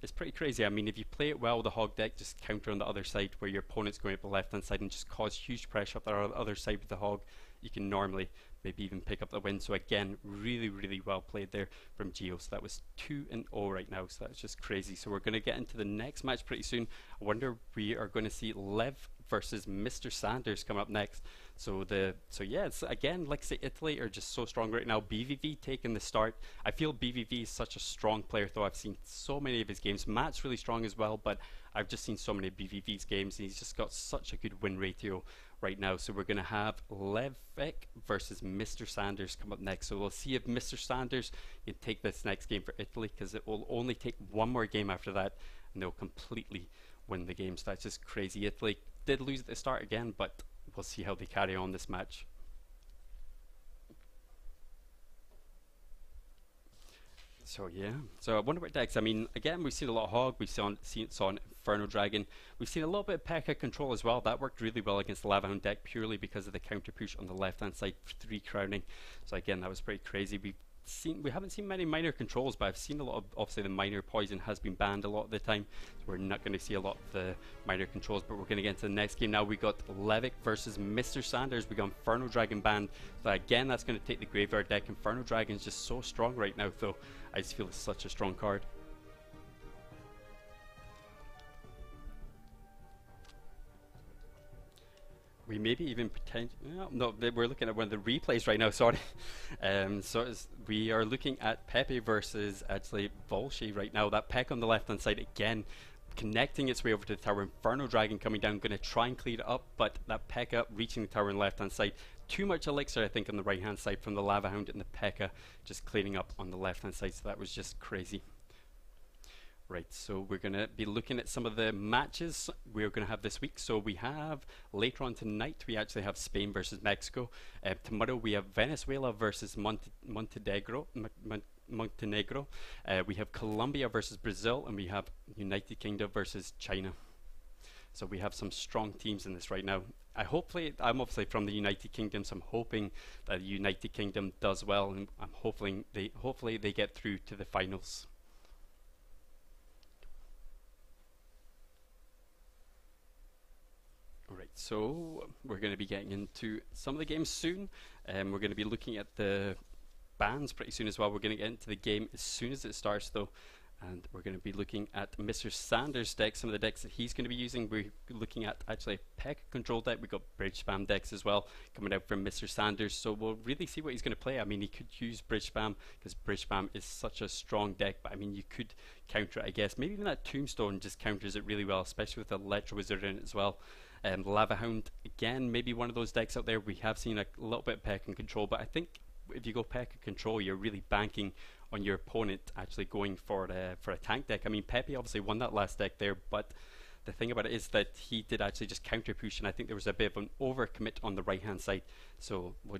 it's pretty crazy. I mean, if you play it well, the Hog deck, just counter on the other side where your opponent's going up the left hand side and just cause huge pressure up the other side with the Hog, you can normally maybe even pick up the win. So again, really, really well played there from Geo. So that was 2-0 right now, so that's just crazy. So we're going to get into the next match pretty soon. I wonder we are going to see Lev versus Mr. Sanders come up next. So yeah, it's again, like I say, Italy are just so strong right now. BVV taking the start. I feel BVV is such a strong player though. I've seen so many of his games. Matt's really strong as well, but I've just seen so many of BVV's games, and he's just got such a good win ratio right now. So we're going to have Levick versus Mr. Sanders come up next. So we'll see if Mr. Sanders can take this next game for Italy, because it will only take one more game after that and they'll completely win the game. So that's just crazy. Italy did lose at the start again, but we'll see how they carry on this match. So yeah, so I wonder what decks. I mean, again, we've seen a lot of Hog, we've saw an Inferno Dragon, we've seen a little bit of P.E.K.K.A control as well. That worked really well against the Lava Hound deck purely because of the counter push on the left hand side for 3 crowning. So again, that was pretty crazy. We haven't seen many minor controls, but I've seen a lot of, obviously the minor poison has been banned a lot of the time, so we're not going to see a lot of the minor controls. But we're going to get into the next game now. We got Levick versus Mr. Sanders. We got Inferno Dragon banned, so again that's going to take the graveyard deck. Inferno Dragon is just so strong right now, though. I just feel it's such a strong card. We maybe even no, we're looking at one of the replays right now, sorry. We are looking at Pepe versus actually Volshy right now. That P.E.K.K.A on the left hand side again, connecting its way over to the tower. Inferno Dragon coming down, going to try and clear it up, but that P.E.K.K.A reaching the tower on the left hand side. Too much elixir, I think, on the right hand side from the Lava Hound, and the P.E.K.K.A just cleaning up on the left hand side, so that was just crazy. Right, so we're going to be looking at some of the matches we're going to have this week. So we have, later on tonight, we actually have Spain versus Mexico. Tomorrow we have Venezuela versus Montenegro. We have Colombia versus Brazil, and we have United Kingdom versus China. So we have some strong teams in this right now. I'm obviously from the United Kingdom, so I'm hoping that the United Kingdom does well, and I'm hopefully they get through to the finals. Alright, so we're going to be getting into some of the games soon. We're going to be looking at the bans pretty soon as well. We're going to get into the game as soon as it starts, though. And we're going to be looking at Mr. Sanders' deck, some of the decks that he's going to be using. We're looking at actually a P.E.K.K.A control deck. We've got bridge spam decks as well coming out from Mr. Sanders. So we'll really see what he's going to play. I mean, he could use bridge spam because bridge spam is such a strong deck. But I mean, you could counter it, I guess. Maybe even that Tombstone just counters it really well, especially with the Electro Wizard in it as well. Lava Hound, again, maybe one of those decks out there. We have seen a little bit of P.E.K.K.A control, but I think if you go P.E.K.K.A control, you're really banking on your opponent actually going for a tank deck. I mean, Pepe obviously won that last deck there, but the thing about it is that he did actually just counter push, and I think there was a bit of an overcommit on the right hand side. So we'll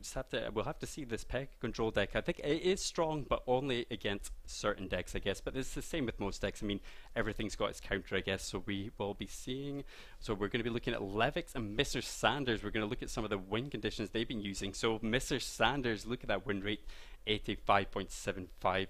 have to see this P.E.K.K.A control deck. I think it is strong, but only against certain decks, I guess. But it's the same with most decks. I mean, everything's got its counter, I guess. So we will be seeing. So we're going to be looking at Levick and Mr. Sanders. We're going to look at some of the win conditions they've been using. So Mr. Sanders, look at that win rate, 85.75%.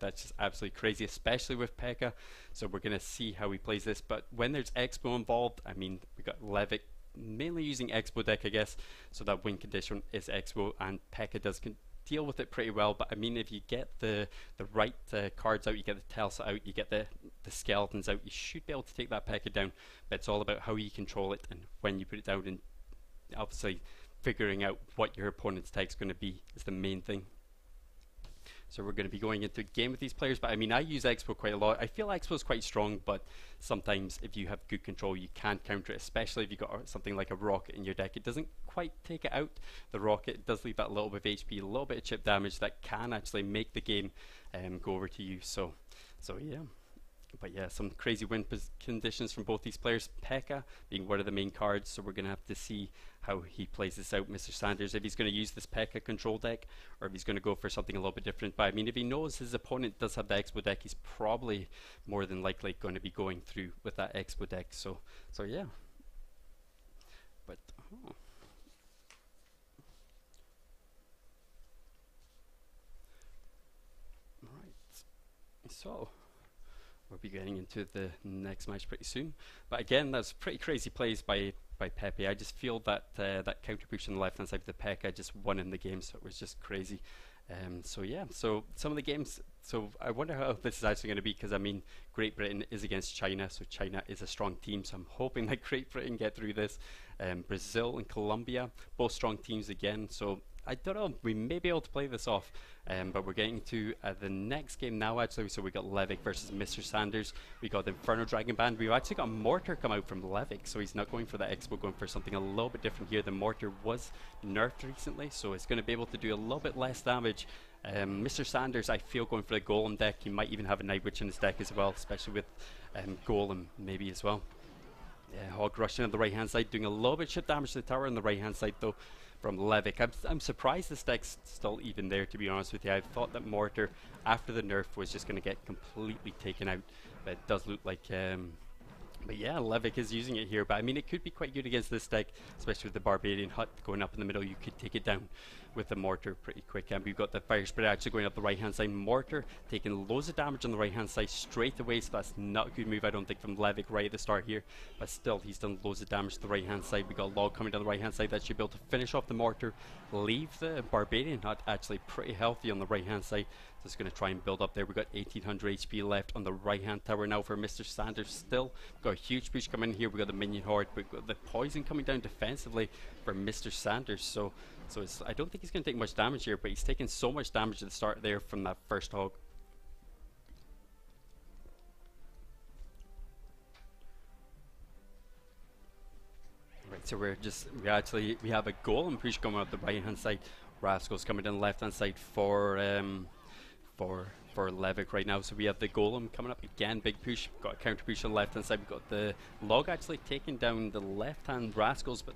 That's just absolutely crazy, especially with P.E.K.K.A. So we're going to see how he plays this. But when there's Expo involved, I mean, we got Levick mainly using Expo deck, I guess. So that win condition is Expo, and P.E.K.K.A does deal with it pretty well. But I mean, if you get the right cards out, you get the Telsa out, you get the skeletons out, you should be able to take that P.E.K.K.A down. But it's all about how you control it and when you put it down, and obviously figuring out what your opponent's deck is going to be is the main thing. So we're going to be going into a game with these players, but I mean, I use Expo quite a lot. I feel Expo is quite strong, but sometimes if you have good control, you can counter it, especially if you've got something like a rocket in your deck. It doesn't quite take it out. The rocket does leave that little bit of HP, a little bit of chip damage that can actually make the game go over to you. So yeah. But yeah, some crazy win conditions from both these players. P.E.K.K.A being one of the main cards, so we're going to have to see how he plays this out, Mr. Sanders, if he's going to use this P.E.K.K.A control deck or if he's going to go for something a little bit different. But I mean, if he knows his opponent does have the Expo deck, he's probably more than likely going to be going through with that Expo deck. So yeah. But right, so we'll be getting into the next match pretty soon. But again, that's pretty crazy plays by Pepe. I just feel that that counter push on the left hand side of the P.E.K.K.A just won in the game, so it was just crazy. So yeah, so some of the games, so I wonder how this is actually going to be, because I mean, Great Britain is against China, so China is a strong team, so I'm hoping that Great Britain get through this. Brazil and Colombia, both strong teams again, so I don't know, we may be able to play this off, but we're getting to the next game now actually. So we got Levick versus Mr. Sanders. We got the Inferno Dragon Band. We've actually got Mortar come out from Levick, so he's not going for the Expo, going for something a little bit different here. The Mortar was nerfed recently, so it's going to be able to do a little bit less damage. Mr. Sanders, I feel, going for the Golem deck. He might even have a Night Witch in his deck as well, especially with Golem maybe as well. Yeah, Hog rushing on the right hand side, doing a little bit of chip damage to the tower on the right hand side though from Levick. I'm surprised this deck's still even there, to be honest with you. I thought that Mortar, after the nerf, was just going to get completely taken out, but it does look like but yeah, Levick is using it here, but I mean it could be quite good against this deck, especially with the Barbarian Hut going up in the middle. You could take it down with the Mortar pretty quick, and we've got the Fire Spirit actually going up the right hand side. Mortar taking loads of damage on the right hand side straight away, so that's not a good move I don't think from Levick right at the start here, but still he's done loads of damage to the right hand side. We got Log coming down the right hand side that should be able to finish off the Mortar, leave the Barbarian Hut actually pretty healthy on the right hand side. Just going to try and build up there. We've got 1800 HP left on the right hand tower now for Mr. Sanders. Still got a huge push coming in here. We've got the minion horde, we've got the poison coming down defensively for Mr. Sanders, so it's, I don't think he's going to take much damage here, but he's taking so much damage at the start there from that first hog. Right, so we have a golem push coming out the right hand side. Rascals coming down the left hand side for Levick right now. So we have the Golem coming up again, big push. Got a counter push on the left hand side. We've got the Log actually taking down the left hand Rascals, but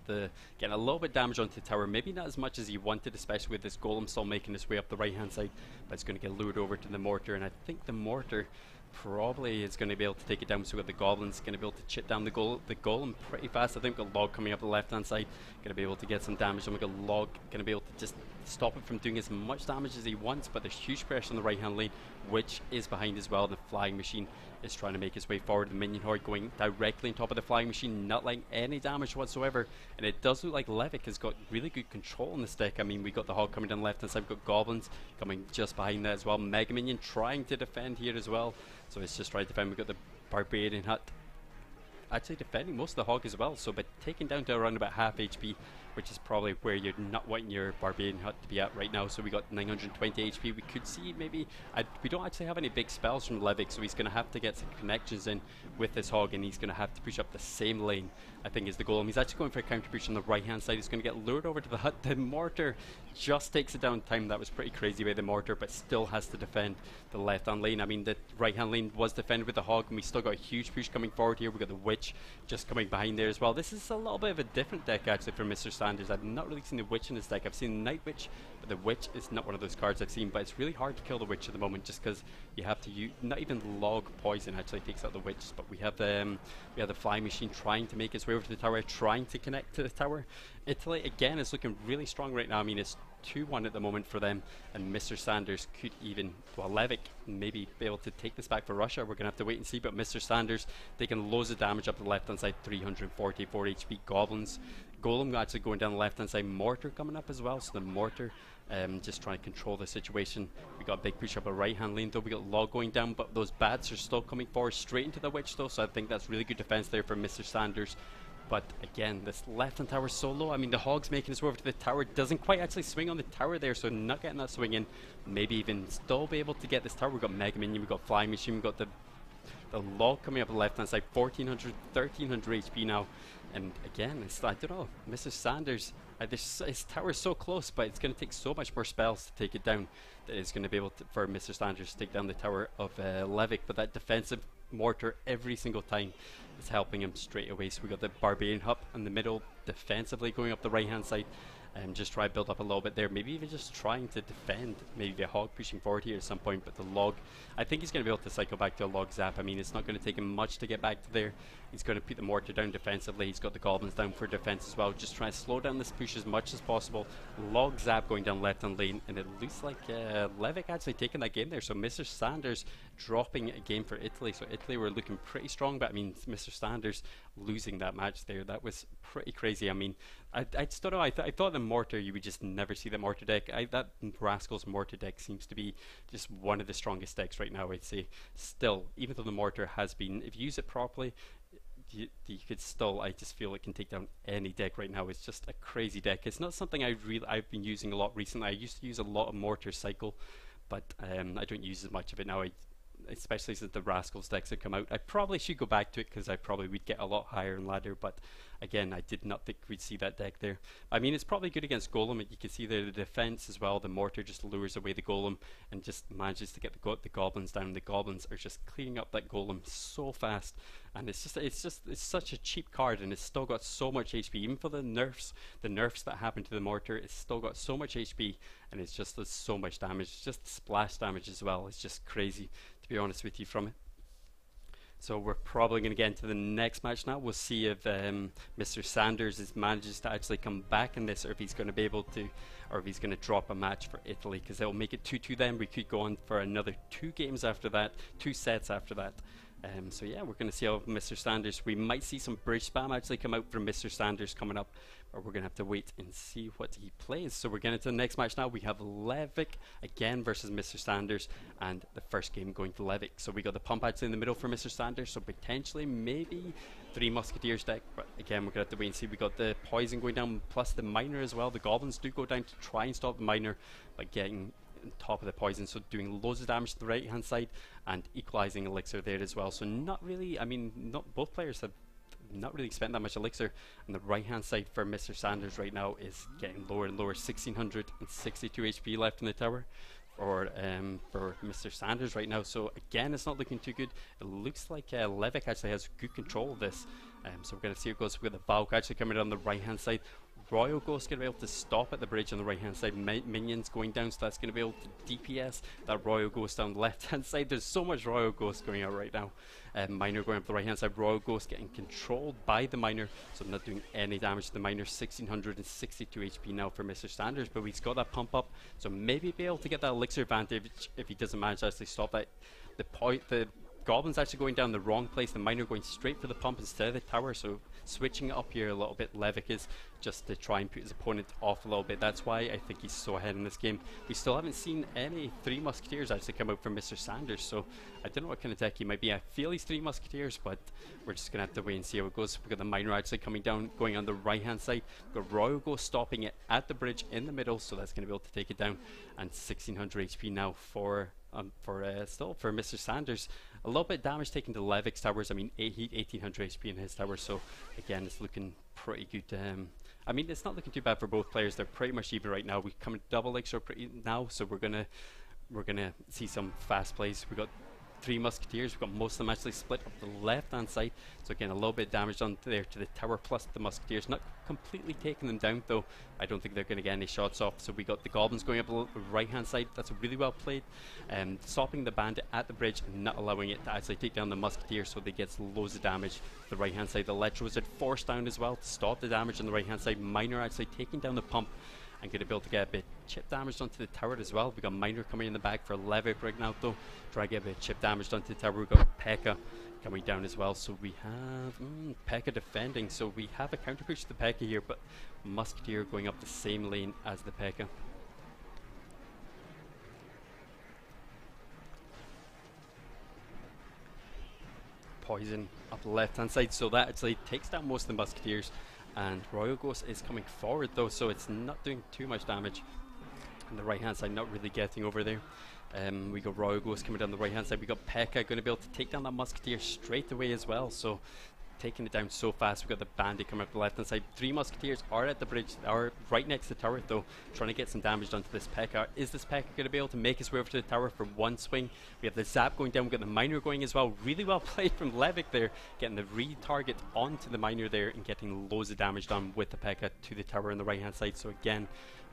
getting a little bit damage onto the tower. Maybe not as much as he wanted, especially with this Golem still making his way up the right hand side, but it's going to get lured over to the Mortar, and I think the Mortar probably is going to be able to take it down. So we've got the Goblins going to be able to chip down the Golem pretty fast. I think we've got Log coming up the left hand side, going to be able to get some damage, and we've got Log going to be able to just stop it from doing as much damage as he wants, but there's huge pressure on the right hand lane, which is behind as well. The Flying Machine is trying to make his way forward. The Minion Horde going directly on top of the Flying Machine, not letting any damage whatsoever, and it does look like Levick has got really good control on this deck. I mean, we got the Hog coming down the left hand side, we've got Goblins coming just behind that as well. Mega Minion trying to defend here as well, so it's just trying to defend. We've got the Barbarian Hut actually defending most of the Hog as well, so but taken down to around about half HP, which is probably where you're not wanting your Barbarian Hut to be at right now. So we got 920 HP. We could see maybe we don't actually have any big spells from Levick, so he's going to have to get some connections in with this Hog, and he's going to have to push up the same lane, I think, as the Golem. He's actually going for a counter push on the right hand side. He's going to get lured over to the Hut. The Mortar just takes it down time. That was pretty crazy by the Mortar, but still has to defend the left hand lane. I mean, the right hand lane was defended with the Hog, and we still got a huge push coming forward here. We got the Witch just coming behind there as well. This is a little bit of a different deck actually for Mr. Sanders. I've not really seen the Witch in his deck. I've seen Night Witch, but the Witch is not one of those cards I've seen, but it's really hard to kill the Witch at the moment just because you have to use, not even Log Poison actually takes out the Witch, but we have the Flying Machine trying to make its way over to the tower, trying to connect to the tower. Italy again is looking really strong right now. I mean, it's 2-1 at the moment for them, and Mr. Sanders could even, well, Levick maybe be able to take this back for Russia. We're going to have to wait and see, but Mr. Sanders taking loads of damage up the left hand side, 344 HP. Goblins, Golem actually going down the left hand side, Mortar coming up as well, so the Mortar just trying to control the situation. We got a big push up a right hand lane though. We got Log going down, but those bats are still coming forward straight into the Witch though, so I think that's really good defense there for Mr. Sanders. But again, this left hand tower is so low. I mean, the Hog's making his way over to the tower, doesn't quite actually swing on the tower there, so not getting that swing in. Maybe even still be able to get this tower. We've got Mega Minion, we've got Flying Machine, we've got the Log coming up on the left hand side, 1400, 1300 HP now. And again, it's, I don't know, Mr. Sanders, his tower is so close, but it's going to take so much more spells to take it down that it's going to be able to, for Mr. Sanders to take down the tower of Levick. But that defensive Mortar every single time is helping him straight away. So we got the Barbarian Hub in the middle defensively going up the right hand side, and just try to build up a little bit there, maybe even just trying to defend, maybe the Hog pushing forward here at some point. But the Log, I think he's going to be able to cycle back to a Log Zap. I mean, it's not going to take him much to get back to there. He's going to put the Mortar down defensively. He's got the Goblins down for defense as well, just trying to slow down this push as much as possible. Log Zap going down left hand lane, and it looks like Levick actually taking that game there. So Mr. Sanders dropping a game for Italy. So Italy were looking pretty strong, but I mean, Mr. Sanders losing that match there, that was pretty crazy. I mean, I just don't know, I thought the Mortar, you would just never see the Mortar deck. That Rascals Mortar deck seems to be just one of the strongest decks right now, I'd say. Still, even though the Mortar has been, if you use it properly, you could still, I just feel it can take down any deck right now. It's just a crazy deck. It's not something I've been using a lot recently. I used to use a lot of Mortar Cycle, but I don't use as much of it now. Especially since the Rascals decks have come out. I probably should go back to it because I probably would get a lot higher in ladder, but again, I did not think we'd see that deck there. I mean, it's probably good against Golem. You can see there the defense as well. The Mortar just lures away the Golem and just manages to get the Goblins down. The Goblins are just cleaning up that Golem so fast, and it's such a cheap card, and it's still got so much HP. Even for the nerfs that happened to the Mortar, it's still got so much HP, and it's just does so much damage. It's just the splash damage as well. It's just crazy, to be honest with you, from it. So we're probably going to get into the next match now. We'll see if Mr. Sanders manages to actually come back in this, or if he's going to be able to, or if he's going to drop a match for Italy, because it'll make it 2-2 then. We could go on for another 2 games after that, 2 sets after that. So yeah, we're going to see how Mr. Sanders, we might see some bridge spam actually come out from Mr. Sanders coming up, or we're going to have to wait and see what he plays. So we're getting into the next match now. We have Levick again versus Mr. Sanders, and the first game going to Levick. So we got the pump actually in the middle for Mr. Sanders, so potentially maybe 3 Musketeers deck, but again we're going to have to wait and see. We got the poison going down plus the miner as well. The goblins do go down to try and stop the miner by getting on top of the poison, so doing loads of damage to the right hand side and equalizing elixir there as well. So not really, I mean, not both players have not really spent that much elixir, and the right hand side for Mr. Sanders right now is getting lower and lower. 1662 HP left in the tower for Mr. Sanders right now, so again it's not looking too good. It looks like Levick actually has good control of this, so we're going to see how it goes. We've got the Valk actually coming on the right hand side. Royal Ghost going to be able to stop at the bridge on the right hand side. Minions going down, so that's going to be able to DPS that Royal Ghost down the left hand side. There's so much Royal Ghost going out right now. Miner going up the right hand side. Royal Ghost getting controlled by the Miner, so not doing any damage to the Miner. 1662 HP now for Mr. Sanders, but he's got that pump up, so maybe be able to get that elixir advantage if he doesn't manage to actually stop that. The Goblin's actually going down the wrong place. The Miner going straight for the pump instead of the tower, so switching it up here a little bit. Levick is just to try and put his opponent off a little bit. That's why I think he's so ahead in this game. We still haven't seen any 3 Musketeers actually come out from Mr. Sanders, so I don't know what kind of deck he might be. I feel he's 3 Musketeers, but we're just going to have to wait and see how it goes. We've got the Miner actually coming down, going on the right hand side. We've got Royal Ghost stopping it at the bridge in the middle, so that's going to be able to take it down. And 1600 HP now for Mr. Sanders. A little bit damage taken to Levick's towers. I mean, 1800 HP in his tower, so again it's looking pretty good. I mean, it's not looking too bad for both players. They're pretty much even right now. We come in double elixir now, so we're gonna see some fast plays. We got 3 Musketeers. We've got most of them actually split up the left hand side, so again a little bit of damage done there to the tower plus the Musketeers, not completely taking them down though. I don't think they're going to get any shots off. So we got the Goblins going up the right hand side. That's really well played, stopping the Bandit at the bridge and not allowing it to actually take down the Musketeer, so they get loads of damage the right hand side. The Electro Wizard forced down as well to stop the damage on the right hand side. Miner actually taking down the pump and going to be able to get a bit chip damage onto the tower as well. We got Miner coming in the back for Levick right now though, try to get a bit of chip damage onto the tower. We got P.E.K.K.A coming down as well, so we have P.E.K.K.A defending, so we have a counter push to the P.E.K.K.A here, but Musketeer going up the same lane as the P.E.K.K.A. Poison up the left hand side, so that actually takes down most of the Musketeers, and Royal Ghost is coming forward though, so it's not doing too much damage on the right hand side, not really getting over there. We got Royal Ghost coming down the right hand side. We got P.E.K.K.A going to be able to take down that Musketeer straight away as well, so taking it down so fast. We got the Bandit coming up the left hand side. 3 Musketeers are at the bridge, are right next to the tower though, trying to get some damage onto this P.E.K.K.A. Is this P.E.K.K.A going to be able to make his way over to the tower for one swing? We have the Zap going down, we got the Miner going as well. Really well played from Levick there, getting the retarget onto the Miner there and getting loads of damage done with the P.E.K.K.A to the tower on the right hand side. So again,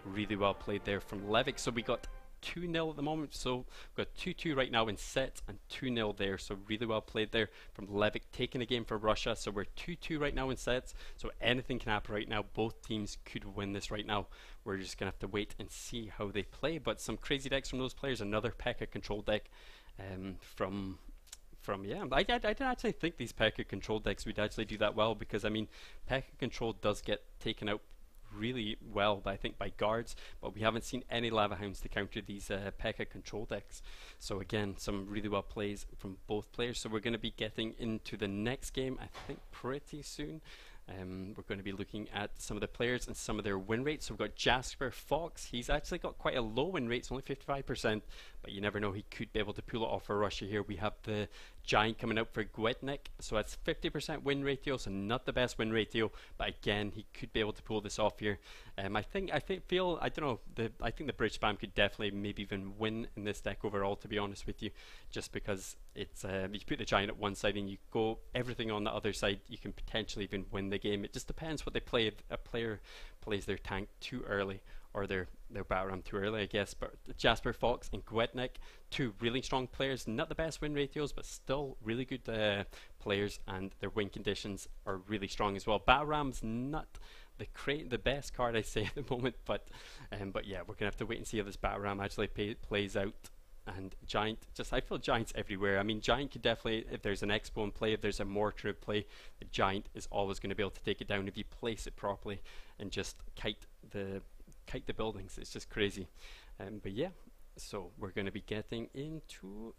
really well played there from Levick. So we got 2-0 at the moment, so we've got 2-2 right now in sets and 2-0 there, so really well played there from Levick, taking a game for Russia. So we're 2-2 right now in sets, so anything can happen right now. Both teams could win this right now. We're just gonna have to wait and see how they play, but some crazy decks from those players. Another P.E.K.K.A control deck yeah, I didn't actually think these P.E.K.K.A control decks would actually do that well, because I mean P.E.K.K.A control does get taken out really well, I think, by guards, but we haven't seen any Lava Hounds to counter these P.E.K.K.A control decks. So again, some really well plays from both players. So we're going to be getting into the next game, I think, pretty soon. We're going to be looking at some of the players and some of their win rates. So we've got Jasper Fox. He's actually got quite a low win rate, it's only 55%, but you never know, he could be able to pull it off for Russia here. We have the Giant coming out for Gwednik, so that's 50% win ratio, so not the best win ratio, but again, he could be able to pull this off here. I think the British Spam could definitely maybe even win in this deck overall, to be honest with you, just because it's you put the Giant at one side and you go everything on the other side, you can potentially even win the game. It just depends what they play. If a player plays their tank too early or their battle ram too early, I guess. But Jasper Fox and Gwednik, two really strong players, not the best win ratios, but still really good players, and their win conditions are really strong as well. Battle ram's not the best card, I say, at the moment, but yeah, we're gonna have to wait and see how this battle ram actually plays out. And Giant, I feel Giant's everywhere. I mean, Giant could definitely, if there's an Expo in play, if there's a Mortar in play, the Giant is always going to be able to take it down if you place it properly and just kite the buildings. It's just crazy. But yeah, so we're going to be getting into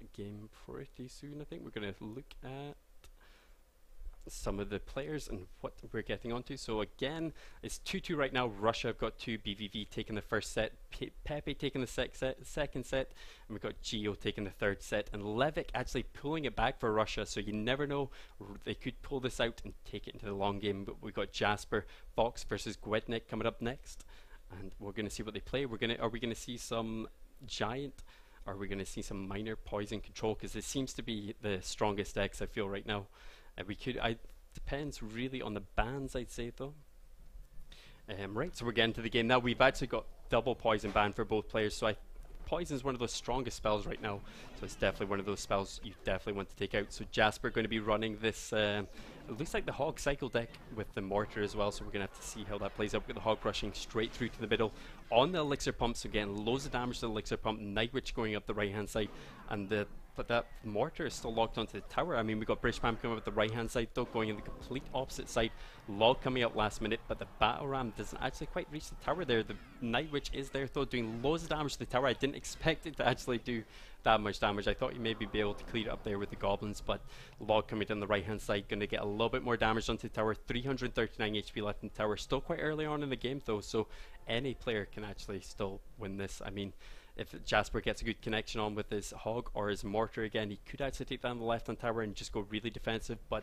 a game pretty soon. I think we're going to look at some of the players and what we're getting onto. So again, it's 2-2 right now. Russia have got 2, BVV taking the first set, Pepe taking the second set, and we've got Geo taking the third set, and Levick actually pulling it back for Russia, so you never know, they could pull this out and take it into the long game. But we've got Jasper Fox versus Gwednik coming up next, and we're going to see what they play. Are we going to see some Giant? Are we going to see some minor poison control? Because it seems to be the strongest decks, I feel, right now. Depends really on the bans, I'd say, though. Right, so we're getting to the game now. We've actually got double poison ban for both players, so poison is one of those strongest spells right now, so it's definitely one of those spells you definitely want to take out. So Jasper going to be running this, it looks like the Hog Cycle deck with the Mortar as well, so we're going to have to see how that plays out with the Hog rushing straight through to the middle on the Elixir Pump. So again, loads of damage to the Elixir Pump, Night Witch going up the right hand side, and but that Mortar is still locked onto the tower. I mean, we got British Spam coming up the right hand side though, going in the complete opposite side. Log coming up last minute, but the Battle Ram doesn't actually quite reach the tower there. The Night Witch is there though, doing loads of damage to the tower. I didn't expect it to actually do that much damage. I thought you maybe be able to clear it up there with the Goblins, but Log coming down the right hand side, going to get a little bit more damage onto the tower. 339 HP left in the tower. Still quite early on in the game though, so any player can actually still win this. I mean, if Jasper gets a good connection on with his Hog or his Mortar again, he could actually take down the left-hand tower and just go really defensive, but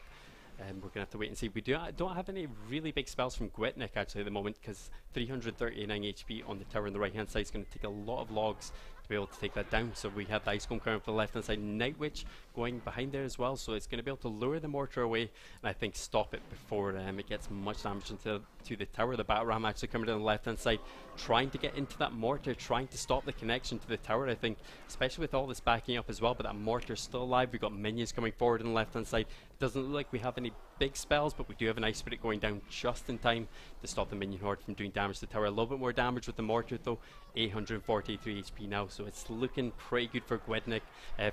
we're going to have to wait and see. We don't have any really big spells from Gwednik actually at the moment, because 339 HP on the tower on the right-hand side is going to take a lot of logs to be able to take that down. So we have the Ice Golem coming up the left-hand side, Night Witch going behind there as well, so it's going to be able to lure the Mortar away and I think stop it before it gets much damage into the tower. The Battle Ram actually coming down the left-hand side, trying to get into that Mortar, trying to stop the connection to the tower, I think, especially with all this backing up as well. But that Mortar's still alive. We've got minions coming forward on the left-hand side. Doesn't look like we have any big spells, but we do have an Ice Spirit going down just in time to stop the minion horde from doing damage to the tower. A little bit more damage with the Mortar though, 843 HP now, so it's looking pretty good for Gwednik,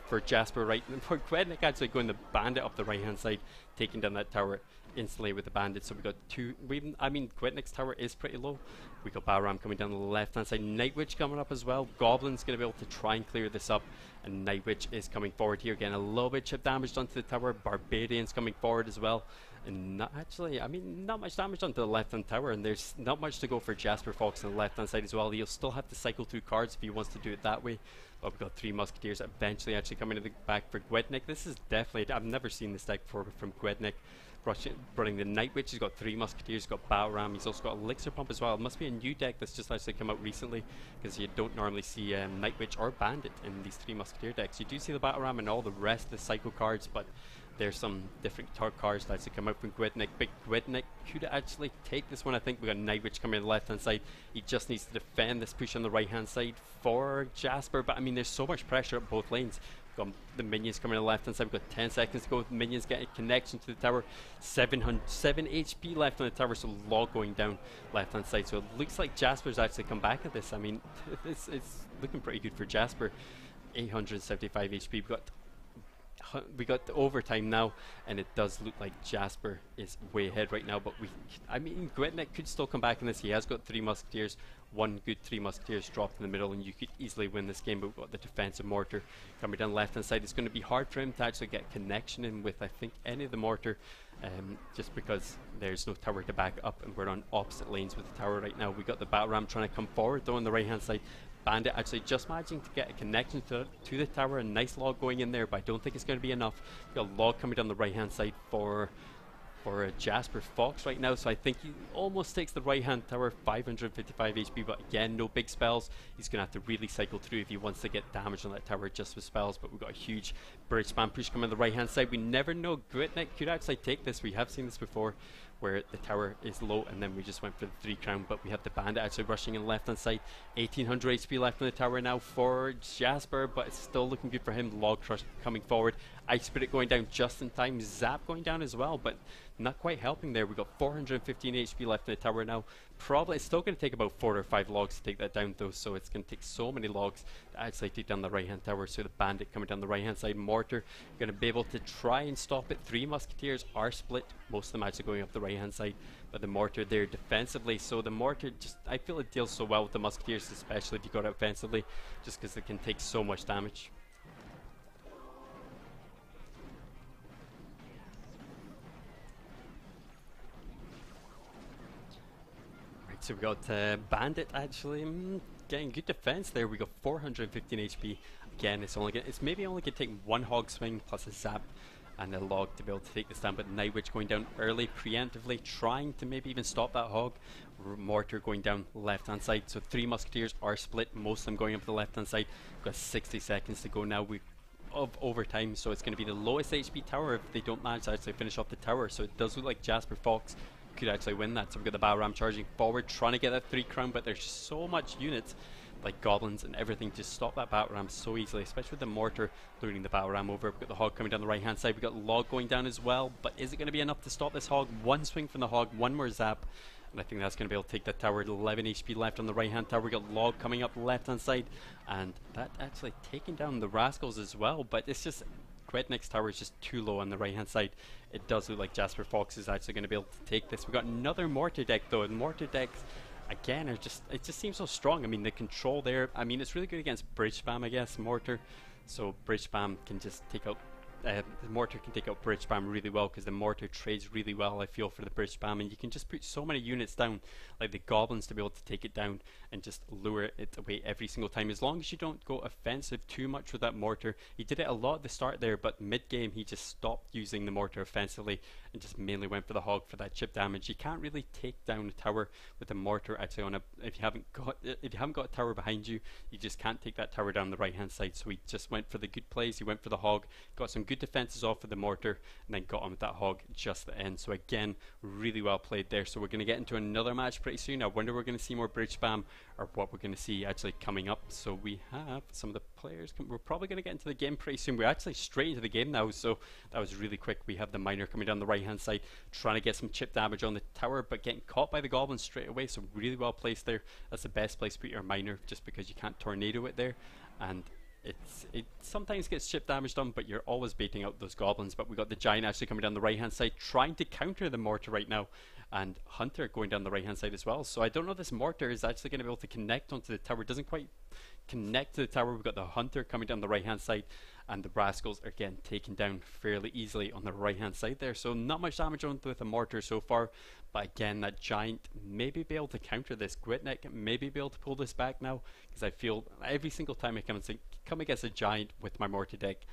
for Jasper, right? For Gwednik actually going the Bandit up the right hand side, taking down that tower instantly with the Bandit. So we got two, I mean Gwednik's tower is pretty low. We got Battle Ram coming down the left hand side, Night Witch coming up as well. Goblin's going to be able to try and clear this up, and Night Witch is coming forward here again. A little bit chip damage onto the tower. Barbarian's coming forward as well, and not much damage onto the left hand tower, and there's not much to go for Jasper Fox on the left hand side as well. He'll still have to cycle through cards if he wants to do it that way. But we've got 3 Musketeers eventually actually coming to the back for Gwednik. This is definitely, I've never seen this deck before from Gwednik. Running the Night Witch, he's got 3 Musketeers, he's got Battle Ram, he's also got Elixir Pump as well. It must be a new deck that's just actually come out recently, because you don't normally see Night Witch or Bandit in these 3 Musketeer decks. You do see the Battle Ram and all the rest of the Psycho cards, but there's some different cards that actually come out from Gwednik. Big Gwednik could actually take this one. I think we got Night Witch coming on the left hand side. He just needs to defend this push on the right hand side for Jasper, but I mean there's so much pressure up both lanes. We've got the minions coming on the left hand side. We've got 10 seconds to go. The minions get a connection to the tower. 7 HP left on the tower, so Log going down left hand side. So it looks like Jasper's actually come back at this. I mean it's looking pretty good for Jasper. 875 HP. We've got we got the overtime now, and it does look like Jasper is way ahead right now. But I mean, Gwetnik could still come back in this. He has got 3 Musketeers, 1 good 3 Musketeers dropped in the middle, and you could easily win this game. But we've got the defensive mortar coming down the left hand side. It's going to be hard for him to actually get connection in with, I think, any of the mortar, just because there's no tower to back up, and we're on opposite lanes with the tower right now. We got the battle ram trying to come forward though on the right hand side. Bandit actually just managing to get a connection to the tower. A nice log going in there, but I don't think it's going to be enough. We've got a log coming down the right hand side for Jasper Fox right now, so I think he almost takes the right hand tower, 555 HP, but again, no big spells. He's going to have to really cycle through if he wants to get damage on that tower just with spells. But we've got a huge bridge spam push coming on the right hand side. We never know, Gwetnik could actually take this. We have seen this before, where the tower is low and then we just went for the 3 crown. But we have the bandit actually rushing in left hand side. 1800 HP left on the tower now for Jasper, but it's still looking good for him. Log crush coming forward, Ice Spirit going down just in time, Zap going down as well, but not quite helping there. We got 415 HP left in the tower now. Probably it's still going to take about 4 or 5 logs to take that down though, so it's going to take so many logs to actually take down the right hand tower. So the bandit coming down the right hand side, mortar going to be able to try and stop it. 3 musketeers are split, most of them actually going up the right hand side, but the mortar there defensively. So the mortar, just I feel it deals so well with the musketeers, especially if you got it offensively, just because it can take so much damage. So we got Bandit actually getting good defense there. We got 415 HP. Again, it's maybe only gonna take 1 hog swing plus a zap and a log to be able to take this down. But Night Witch going down early, preemptively, trying to maybe even stop that hog. Mortar going down left hand side. So 3 musketeers are split, most of them going up the left hand side. We've got 60 seconds to go now. Of overtime, so it's going to be the lowest HP tower if they don't manage to actually finish off the tower. So it does look like Jasper Fox could actually win that. So we've got the battle ram charging forward, trying to get that 3 crown, but there's so much units like goblins and everything to stop that battle ram so easily, especially with the mortar luring the battle ram over. We've got the hog coming down the right hand side. We've got log going down as well, but is it going to be enough to stop this hog? 1 swing from the hog, 1 more zap, and I think that's going to be able to take that tower. 11 HP left on the right hand tower. We got log coming up left hand side, and that actually taking down the rascals as well. But it's just Gwetnik's tower is just too low on the right hand side. It does look like Jasper Fox is actually going to be able to take this. We got another mortar deck though, and mortar decks again it just seems so strong. I mean, the control there, I mean, it's really good against bridge spam, I guess, mortar. So bridge spam can just take out the mortar can take out bridge spam really well, because the mortar trades really well, I feel, for the bridge spam, and you can just put so many units down, like the goblins, to be able to take it down and just lure it away every single time, as long as you don't go offensive too much with that mortar. He did it a lot at the start there, but mid game he just stopped using the mortar offensively and just mainly went for the hog for that chip damage. You can't really take down a tower with a mortar actually on a if you haven't got a tower behind you. You just can't take that tower down the right hand side. So he just went for the good plays. He went for the hog, got some good defenses off of the mortar, and then got on with that hog just at the end. So again, really well played there. So we're going to get into another match pretty soon. I wonder if we're going to see more bridge spam or what we're going to see actually coming up. So we have some of the players we're probably going to get into the game pretty soon. We're actually straight into the game now, so that was really quick. We have the miner coming down the right hand side, trying to get some chip damage on the tower, but getting caught by the goblins straight away. So really well placed there. That's the best place to put your miner, just because you can't tornado it there, and it sometimes gets chip damage done, but you're always baiting out those goblins. But we got the giant actually coming down the right hand side, trying to counter the mortar right now, and Hunter going down the right hand side as well. So I don't know if this mortar is actually going to be able to connect onto the tower. It doesn't quite connect to the tower. We've got the Hunter coming down the right hand side, and the rascals are again taken down fairly easily on the right hand side there. So not much damage on with the mortar so far, but again, that giant maybe be able to counter this. Gwetnik maybe be able to pull this back now, because I feel every single time I come against a giant with my mortar deck,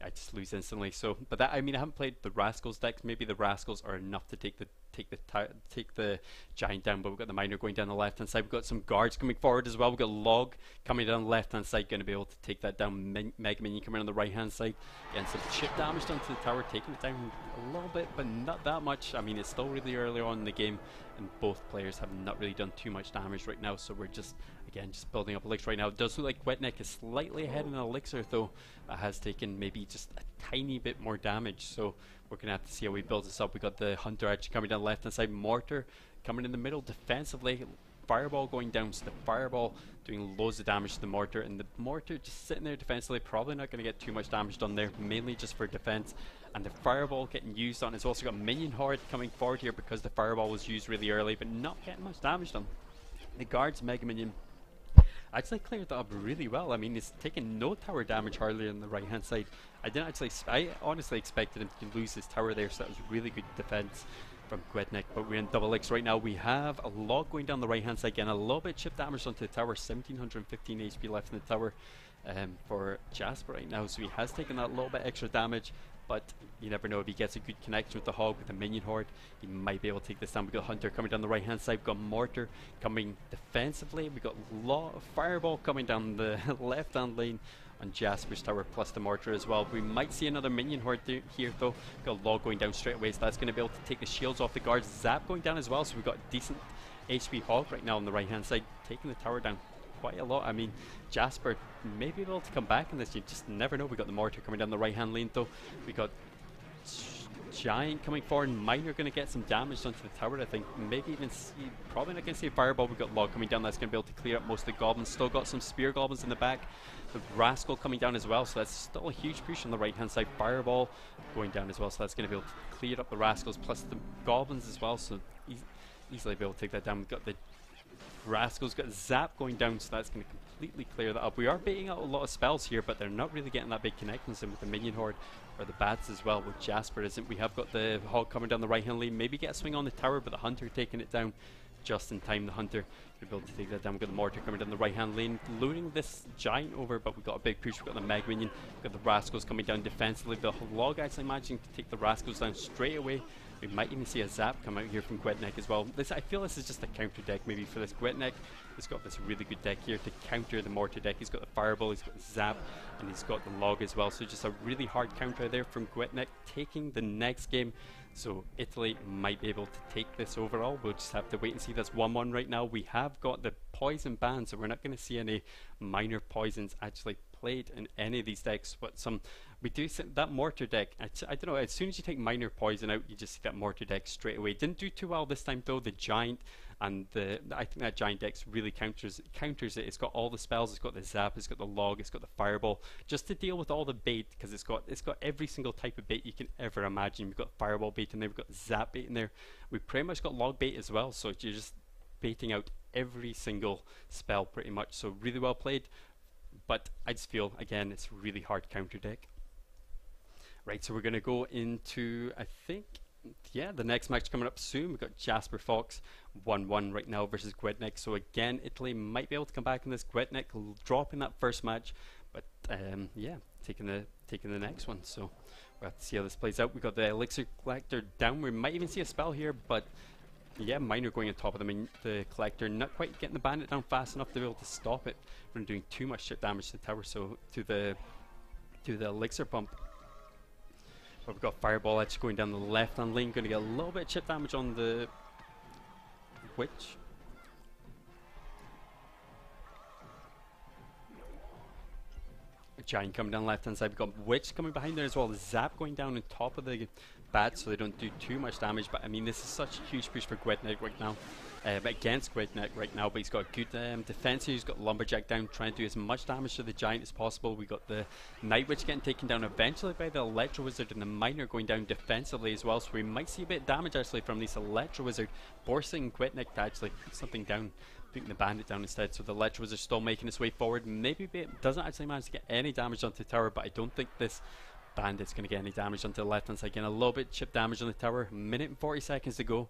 I just lose instantly. So, but that, I mean, I haven't played the rascals decks. Maybe the rascals are enough to take the giant down. But we've got the miner going down the left hand side. We've got some guards coming forward as well. We've got log coming down the left hand side, going to be able to take that down. Mega minion coming on the right hand side, and some chip damage done to the tower, taking it down a little bit, but not that much. I mean, it's still really early on in the game, and both players have not really done too much damage right now. So we're just building up elixir right now. It does look like Gwetnik is slightly ahead in elixir though. That has taken maybe just a tiny bit more damage, so we're gonna have to see how he builds this up. We got the Hunter actually coming down the left hand side, mortar coming in the middle defensively, Fireball going down, so the Fireball doing loads of damage to the Mortar, and the Mortar just sitting there defensively, probably not going to get too much damage done there, mainly just for defense. And the Fireball getting used on, it's also got Minion Horde coming forward here because the Fireball was used really early, but not getting much damage done. The Guard's Mega Minion actually cleared that up really well. I mean, he's taking no tower damage hardly on the right hand side. I honestly expected him to lose his tower there, so that was really good defense from Gwednek. But we're in double X right now. We have a log going down the right hand side again, a little bit chip damage onto the tower, 1715 HP left in the tower for Jasper right now, so he has taken that little bit extra damage. But you never know, if he gets a good connection with the Hog, with the Minion Horde, he might be able to take this down. We've got Hunter coming down the right hand side, we've got Mortar coming defensively, we've got a lot of Fireball coming down the left hand lane on Jasper's tower, plus the Mortar as well. We might see another Minion Horde here though. Got a log going down straight away, so that's going to be able to take the shields off the guards. Zap going down as well, so we've got a decent HP Hog right now on the right hand side, taking the tower down quite a lot. I mean, Jasper may be able to come back in this, you just never know. We got the Mortar coming down the right hand lane though. We got Giant coming forward, Miner going to get some damage onto the tower, I think. Maybe even probably not going to see a Fireball. We've got Log coming down, that's going to be able to clear up most of the Goblins. Still got some Spear Goblins in the back. The Rascal coming down as well, so that's still a huge push on the right hand side. Fireball going down as well, so that's going to be able to clear up the Rascals, plus the Goblins as well, so easily be able to take that down. We've got the Rascals, got Zap going down, so that's going to completely clear that up. We are baiting out a lot of spells here, but they're not really getting that big connections in with the Minion Horde or the Bats as well. With Jasper isn't. We have got the Hog coming down the right hand lane, maybe get a swing on the tower, but the Hunter taking it down just in time. The Hunter to be able to take that down. We've got the Mortar coming down the right hand lane, luring this Giant over, but we've got a big push. We've got the Meg Minion, we've got the Rascals coming down defensively. The Log actually managing to take the Rascals down straight away. We might even see a Zap come out here from Gwednek as well. I feel this is just a counter deck maybe for this. Gwednek has got this really good deck here to counter the Mortar deck. He's got the Fireball, he's got the Zap, and he's got the Log as well. So just a really hard counter there from Gwednek, taking the next game. So Italy might be able to take this overall. We'll just have to wait and see. That's 1-1 right now. We have got the poison ban, so we're not going to see any minor poisons actually played in any of these decks, but we do see that Mortar deck. I don't know, as soon as you take minor poison out, you just see that Mortar deck straight away. Didn't do too well this time though. The Giant and I think that Giant deck really counters it. It's got all the spells, it's got the Zap, it's got the Log, it's got the Fireball, just to deal with all the bait, because it's got every single type of bait you can ever imagine. We've got Fireball bait in there, we've got Zap bait in there, we've pretty much got Log bait as well, so you're just baiting out every single spell pretty much. So really well played, but I just feel again it's a really hard counter deck. Right, so we're going to go into, I think, yeah, the next match coming up soon. We've got Jasper Fox 1-1 right now versus Gwednek. So again, Italy might be able to come back in this. Gwednek dropping that first match, but yeah, taking the next one. So we'll have to see how this plays out. We've got the Elixir Collector down. We might even see a spell here, but yeah, Miner going on top of the Collector, not quite getting the Bandit down fast enough to be able to stop it from doing too much chip damage to the tower. So to the Elixir Pump. But we've got Fireball Edge going down the left hand lane, going to get a little bit of chip damage on the Witch. Giant coming down left hand side, we've got Witch coming behind there as well. The Zap going down on top of the Bats so they don't do too much damage. But I mean, this is such a huge push for Gwednek right now, against Gwednek right now, but he's got good defense here. He's got Lumberjack down, trying to do as much damage to the Giant as possible. We got the Night Witch getting taken down eventually by the Electro Wizard, and the Miner going down defensively as well, so we might see a bit of damage actually from this Electro Wizard, forcing Gwednek to actually put something down, putting the Bandit down instead. So the Electro Wizard still making its way forward, maybe doesn't actually manage to get any damage onto the tower, but I don't think this Bandit's going to get any damage onto the left hand side. Again, a little bit chip damage on the tower, minute and 40 seconds to go.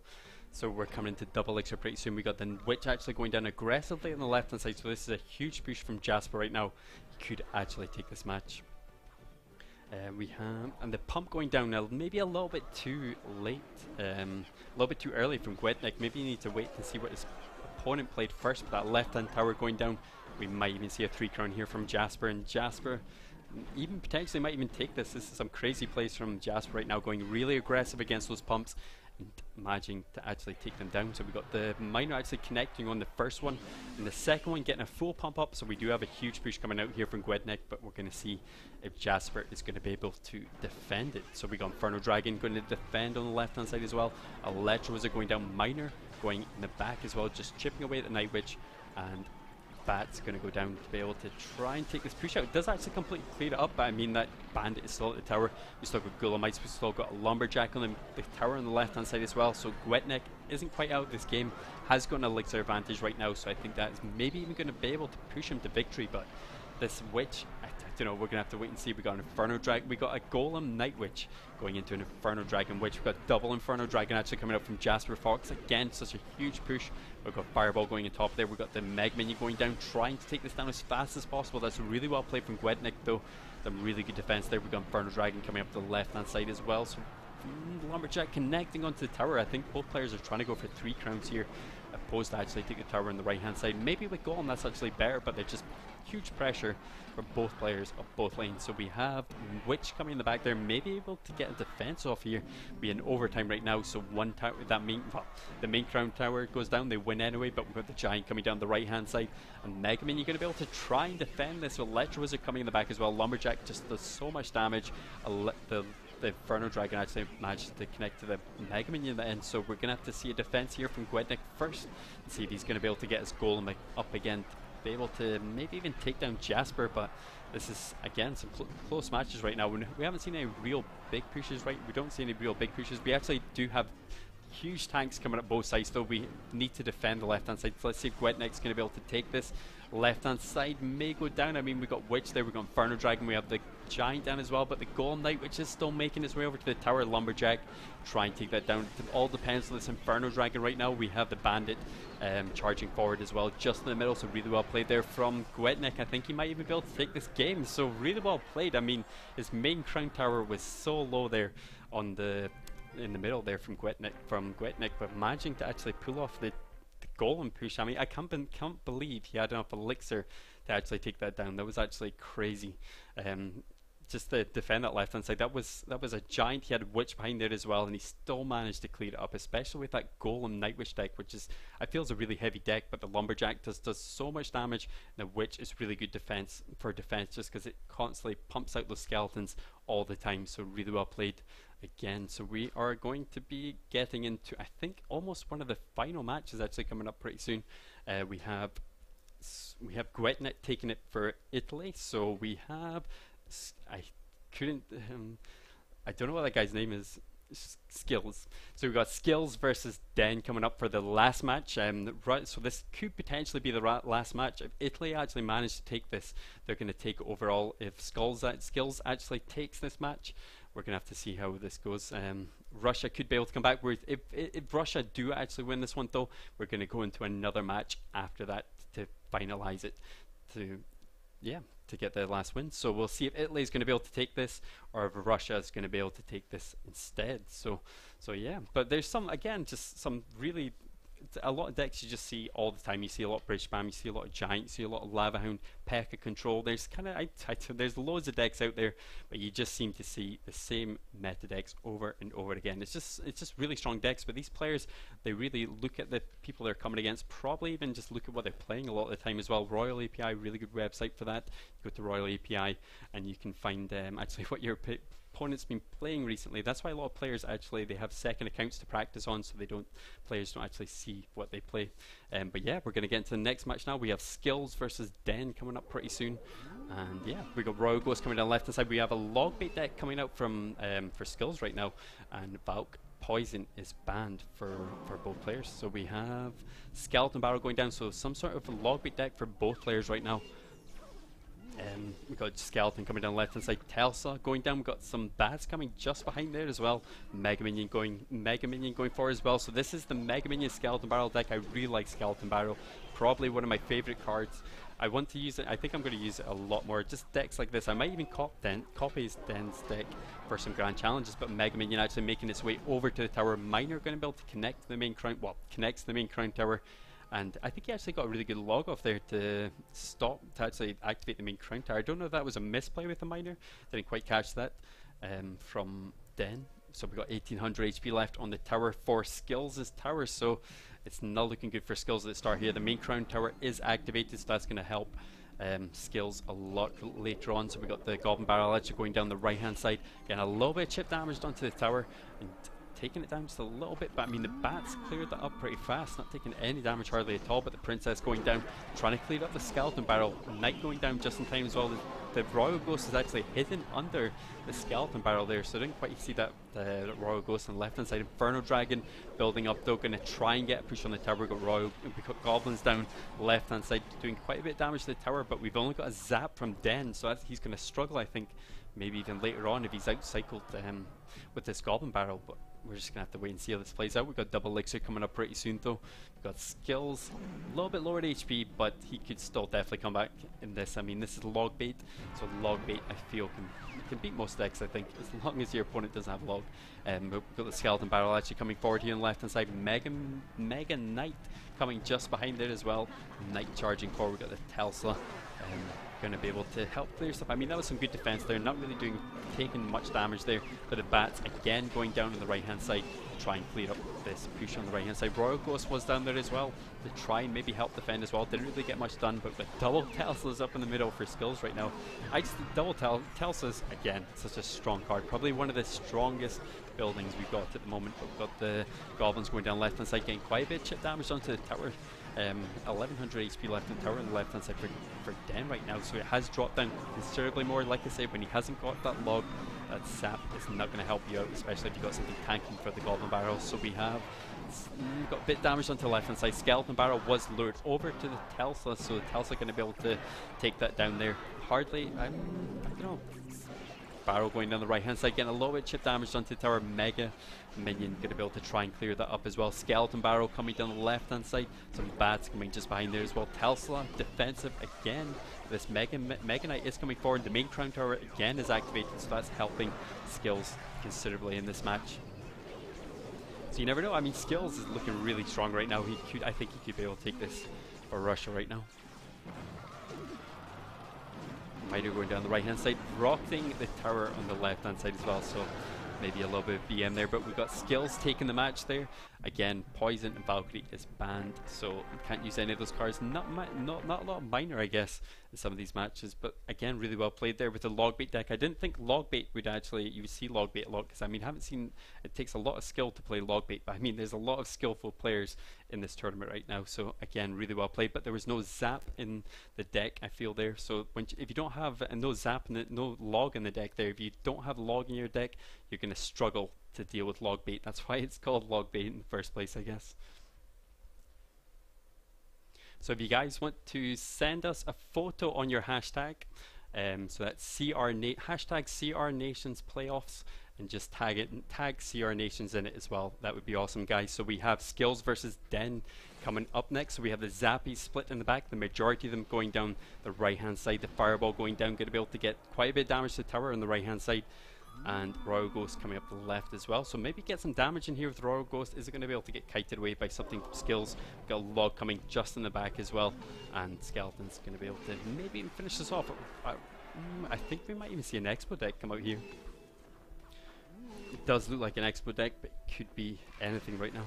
So we're coming into double Elixir pretty soon. We got the Witch actually going down aggressively on the left hand side, so this is a huge push from Jasper right now. He could actually take this match. We have, and the Pump going down now, maybe a little bit too late, a little bit too early from Gwednek. Maybe you need to wait to see what his opponent played first. But that left hand tower going down, we might even see a 3-crown here from Jasper, and Jasper even potentially might even take this. This is some crazy plays from Jasper right now, going really aggressive against those pumps and managing to actually take them down. So we got the Miner actually connecting on the first one, and the second one getting a full pump up. So we do have a huge push coming out here from Gwednek, but we're going to see if Jasper is going to be able to defend it. So we got Inferno Dragon going to defend on the left hand side as well. Electro Wizard going down, Miner going in the back as well, just chipping away at the Night Witch, and Bat's going to go down to be able to try and take this push out. It does actually completely clear it up, but I mean that Bandit is still at the tower. We still got Golemites, we still got a Lumberjack on the tower on the left hand side as well, so Gwetnik isn't quite out of this game, has got an elixir advantage right now, so I think that is maybe even going to be able to push him to victory. But this Witch, I don't know, we're going to have to wait and see. We got an Inferno Dragon, we got a Golem Night Witch going into an Inferno Dragon Witch. We've got double Inferno Dragon actually coming up from Jasper Fox. Again, such a huge push. We've got Fireball going on top there. We've got the Meg Minion going down, trying to take this down as fast as possible. That's really well played from Gwetnik though. Some really good defense there. We've got Inferno Dragon coming up the left hand side as well. So Lumberjack connecting onto the tower. I think both players are trying to go for 3 crowns here, opposed to actually take the tower on the right hand side. Maybe with Golem that's actually better, but they're just huge pressure for both players of both lanes. So we have Witch coming in the back there, maybe able to get a defense off here. We're in overtime right now, so one tower, the main crown tower goes down, they win anyway, but we've got the Giant coming down the right hand side, and Mega Man, you're going to be able to try and defend this with Electro Wizard coming in the back as well. Lumberjack just does so much damage. The Inferno Dragon actually managed to connect to the Mega Minion in the end, so we're going to have to see a defense here from Gwetnik first and see if he's going to be able to get his Golem up again, to be able to maybe even take down Jasper. But this is again some close matches right now. We haven't seen any real big pushes, right? We don't see any real big pushes. We actually do have huge tanks coming up both sides, though. We need to defend the left hand side. So let's see if Gwetnik's going to be able to take this. Left hand side may go down. I mean, we got Witch there, we got Inferno Dragon, we have the Giant down as well, but the Golem Knight, which is still making its way over to the tower. Lumberjack try and take that down. It all depends on this Inferno Dragon right now. We have the Bandit charging forward as well, just in the middle, so really well played there from Gwetnik. I think he might even be able to take this game, so really well played. I mean, his main crown tower was so low there on in the middle there from Gwetnik, but managing to actually pull off the Golem push. I mean, I can't believe he had enough elixir to actually take that down. That was actually crazy. Just to defend that left hand side, that was a Giant. He had a Witch behind there as well, and he still managed to clear it up, especially with that Golem Night Witch deck, which is, I feel, is a really heavy deck, but the Lumberjack does so much damage, and the Witch is really good defense just because it constantly pumps out those skeletons all the time. So really well played again. So we are going to be getting into, I think, almost one of the final matches actually coming up pretty soon. We have Gwetnik taking it for Italy. So we have, I don't know what that guy's name is. Skills. So we've got Skills versus Den coming up for the last match. So this could potentially be the last match. If Italy actually manage to take this, they're going to take overall. If Skills actually takes this match, we're going to have to see how this goes. Russia could be able to come back. If Russia do actually win this one, though, we're going to go into another match after that to finalize it, to get the last win. So we'll see if Italy is going to be able to take this, or if Russia is going to be able to take this instead. So yeah, but there's some really, a lot of decks you just see all the time. You see a lot of Bridge Spam, you see a lot of Giant, you see a lot of Lava Hound, P.E.K.K.A. Control. There's there's loads of decks out there, but you just seem to see the same meta decks over and over again. It's just really strong decks, but these players, they really look at the people they're coming against, probably even just look at what they're playing a lot of the time as well. Royal API, really good website for that. You go to Royal API and you can find actually what your opponent's been playing recently. That's why a lot of players actually, they have second accounts to practice on, so players don't actually see what they play. But yeah, we're going to get into the next match now. We have Skills versus Den coming up pretty soon, and yeah, we got Royal Ghost coming down left hand side. We have a Logbait deck coming out from for Skills right now, and Valk Poison is banned for both players. So we have Skeleton Barrel going down, so some sort of a Logbait deck for both players right now. We got Skeleton coming down left hand side, Telsa going down. We've got some Bats coming just behind there as well. Mega Minion going forward as well. So this is the Mega Minion Skeleton Barrel deck. I really like Skeleton Barrel, probably one of my favorite cards. I want to use it. I think I'm going to use it a lot more. Just decks like this. I might even copy Den's deck for some grand challenges, but Mega Minion actually making its way over to the tower. Miner going to be able to connect to the main crown. Well, connects to the main crown tower. And I think he actually got a really good log off there to actually activate the main crown tower. I don't know if that was a misplay with the Miner. Didn't quite catch that from Den. So we got 1800 HP left on the tower for Skills' tower. So it's not looking good for Skills at the start here. The main crown tower is activated, so that's going to help Skills a lot later on. So we got the Goblin Barrel actually going down the right hand side. Getting a little bit of chip damage onto the tower. And taking it down just a little bit, but I mean the bats cleared that up pretty fast, not taking any damage hardly at all, but the princess going down, trying to clear up the skeleton barrel, knight going down just in time as well. The royal ghost is actually hidden under the skeleton barrel there, so I didn't quite see that royal ghost on the left hand side. Inferno dragon building up though, going to try and get a push on the tower. We got goblins down left hand side doing quite a bit of damage to the tower, but we've only got a zap from Den, so he's going to struggle, I think, maybe even later on if he's outcycled with this goblin barrel. But we're just gonna have to wait and see how this plays out. We've got double elixir coming up pretty soon though. We've got skills, a little bit lowered HP, but he could still definitely come back in this. I mean, this is log bait, so log bait I feel can beat most decks, I think, as long as your opponent doesn't have log. We've got the skeleton barrel actually coming forward here on the left hand side. Mega Knight coming just behind there as well. Knight charging forward. We've got the Telsa. Going to be able to help clear stuff. I mean, that was some good defense there, not really taking much damage there, but the bats again going down on the right hand side to try and clear up this push on the right hand side. Royal Ghost was down there as well to try and maybe help defend as well. Didn't really get much done, but with double Telsas up in the middle for skills right now. Double Telsas, again, such a strong card, probably one of the strongest buildings we've got at the moment. We've got the goblins going down left hand side, getting quite a bit of chip damage onto the tower. 1100 HP left in the tower on the left hand side for Den right now, so it has dropped down considerably more. Like I said, when he hasn't got that log, that sap is not going to help you out, especially if you've got something tanking for the goblin barrel. So we have got a bit damage onto the left hand side. Skeleton barrel was lured over to the Telsa, so the Telsa going to be able to take that down there. Hardly, I don't know. Barrel going down the right hand side, getting a little bit chip damage onto the tower. Mega minion going to be able to try and clear that up as well. Skeleton barrel coming down the left hand side, some bats coming just behind there as well. Telsla defensive again. This Mega Knight is coming forward. The main crown tower again is activated, so that's helping skills considerably in this match. So you never know. I mean, skills is looking really strong right now. I think he could be able to take this for Russia right now. Mitre going down the right hand side, rocking the tower on the left hand side as well, so maybe a little bit of BM there, but we've got skills taking the match there. Again, Poison and Valkyrie is banned, so you can't use any of those cards. Not a lot of minor, I guess, in some of these matches, but again, really well played there with the log bait deck. I didn't think log bait would actually, you would see log bait a lot, because I mean, I haven't seen, it takes a lot of skill to play log bait, but I mean, there's a lot of skillful players in this tournament right now, so again, really well played. But there was no zap in the deck, I feel there, so if you don't have, and no zap, no log in the deck there, if you don't have log in your deck, you're going to struggle to deal with log bait. That's why it's called log bait in the first place, I guess. So if you guys want to send us a photo on your hashtag, so that's hashtag CR Nations Playoffs, and just tag CR Nations in it as well. That would be awesome, guys. So we have skills versus Den coming up next. So we have the Zappies split in the back, the majority of them going down the right hand side. The Fireball going down, going to be able to get quite a bit of damage to the tower on the right hand side. And Royal Ghost coming up the left as well, so maybe get some damage in here with Royal Ghost. Is it going to be able to get kited away by something from skills? We've got a log coming just in the back as well, and Skeleton's going to be able to maybe even finish this off. I think we might even see an Expo deck come out here. It does look like an Expo deck, but it could be anything right now.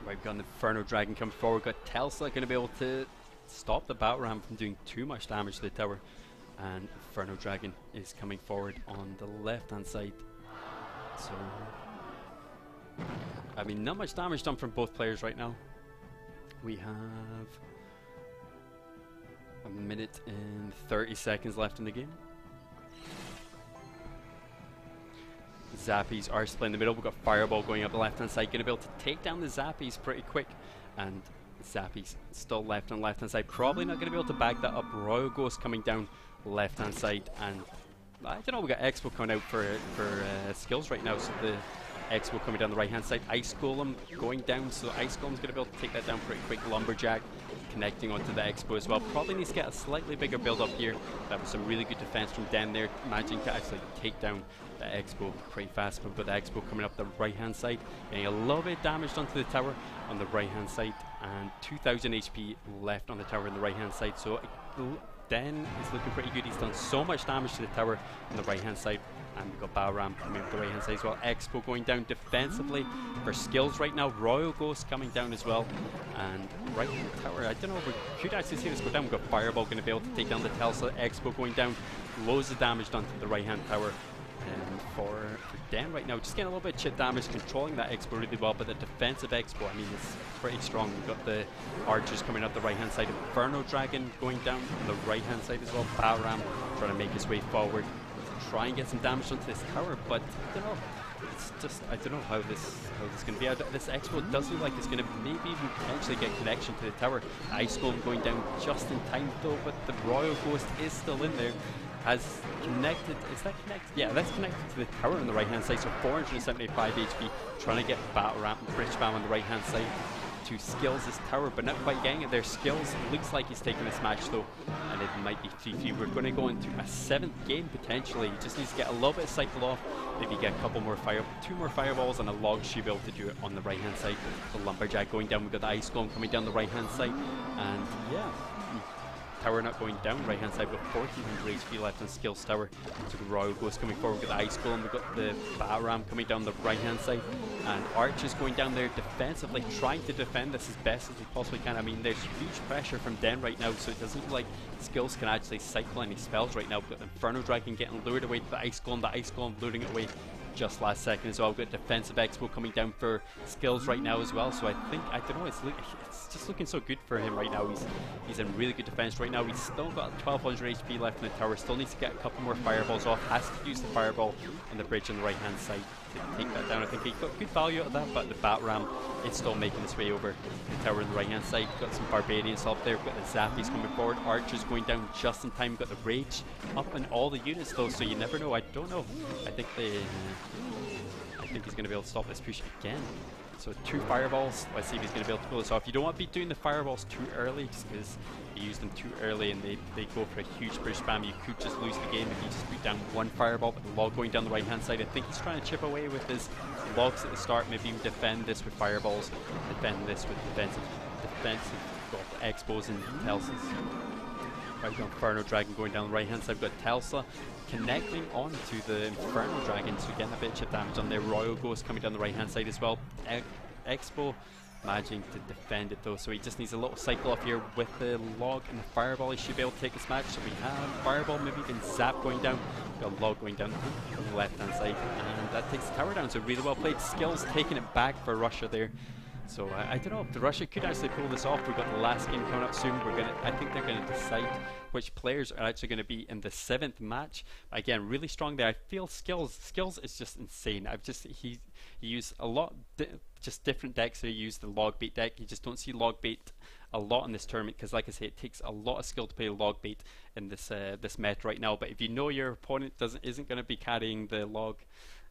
Right, we've got an Inferno Dragon coming forward. We've got Telsa going to be able to stop the battle ram from doing too much damage to the tower. And Inferno Dragon is coming forward on the left hand side. So, I mean, not much damage done from both players right now. We have a minute and 30 seconds left in the game. Zappies are split in the middle. We've got Fireball going up the left hand side, going to be able to take down the Zappies pretty quick, and Zappies still left on left hand side, probably not going to be able to bag that up. Royal Ghost coming down left hand side, and I don't know, we got Expo coming out for skills right now, so the Expo coming down the right hand side. Ice Golem going down, so Ice Golem's going to be able to take that down pretty quick. Lumberjack connecting onto the Expo as well. Probably needs to get a slightly bigger build up here. That was some really good defense from Den there, managing to actually take down the Expo pretty fast. But we've got the Expo coming up the right hand side, getting a little bit damaged onto the tower on the right hand side, and 2000 HP left on the tower on the right hand side, so Den is looking pretty good. He's done so much damage to the tower on the right hand side. And we've got Baram coming up the right hand side as well. Expo going down defensively for skills right now. Royal Ghost coming down as well. And right in the tower, I don't know if we could actually see this go down. We've got Fireball going to be able to take down the Telsa. Expo going down. Loads of damage done to the right hand tower. And for Den right now, just getting a little bit of chip damage, controlling that Expo really well, but the defensive Expo, I mean, it's pretty strong. We've got the archers coming up the right hand side, Inferno Dragon going down on the right hand side as well, Baram trying to make his way forward to try and get some damage onto this tower, but I don't know, it's just, I don't know how this is going to be. This Expo does look like it's going to maybe even potentially get connection to the tower. Ice Golem going down just in time though, but the Royal Ghost is still in there. Has connected, is that connected? Yeah, that's connected to the tower on the right hand side, so 475 HP, trying to get Battle Ramp and Bridge Spam on the right hand side to skills this tower, but not quite getting it. Their skills, looks like he's taking this match though, and it might be 3-3. We're going to go into a 7th game potentially. He just needs to get a little bit of cycle off, maybe get a couple more two more fireballs and a log should be able to do it on the right hand side. The Lumberjack going down, we've got the Ice Golem coming down the right hand side, and yeah. Tower not going down, right hand side with 1400 HP left on skills tower. So the Royal Ghost coming forward with the Ice Golem. We've got the Baram coming down the right hand side, and archers going down there defensively, trying to defend this as best as they possibly can. I mean, there's huge pressure from Den right now, so it doesn't look like skills can actually cycle any spells right now. We've got the Inferno Dragon getting lured away to the Ice Golem luring it away just last second as well. We've got defensive Expo coming down for skills right now as well, so I think, I don't know, it's just looking so good for him right now. He's in really good defense right now. He's still got 1200 HP left in the tower, still needs to get a couple more fireballs off, has to use the fireball on the bridge on the right hand side to take that down. I think he got good value out of that, but the Bat Ram is still making its way over the tower on the right hand side. Got some Barbarians up there, we've got the Zappies coming forward, archers going down just in time. We've got the Rage up in all the units though, so you never know. I don't know, I think he's going to be able to stop this push again. So 2 fireballs, let's see if he's going to be able to pull this off. You don't want to be doing the fireballs too early, just because you use them too early and they go for a huge bridge spam. You could just lose the game if you just put down 1 fireball, but the log going down the right hand side. I think he's trying to chip away with his logs at the start, maybe even defend this with fireballs, defend this with defensive expos and Telsas. Right, we've got Inferno Dragon going down the right hand side. We've got Telsa connecting onto the Inferno Dragon, so getting a bit of chip damage on there. Royal Ghost coming down the right hand side as well. Expo managing to defend it though, so he just needs a little cycle off here with the log and the fireball. He should be able to take this match. So we have fireball, maybe even zap going down. We've got log going down on the left hand side, and that takes the tower down. So really well played. Skills taking it back for Russia there. So I don't know if Russia could actually pull this off. We've got the last game coming up soon. I think they're going to decide which players are actually going to be in the 7th match. Again, really strong there. I feel skills is just insane. He used a lot just different decks. So he used the log bait deck. You just don't see log bait a lot in this tournament because, like I say, it takes a lot of skill to play log bait in this this meta right now. But if you know your opponent isn't going to be carrying the log,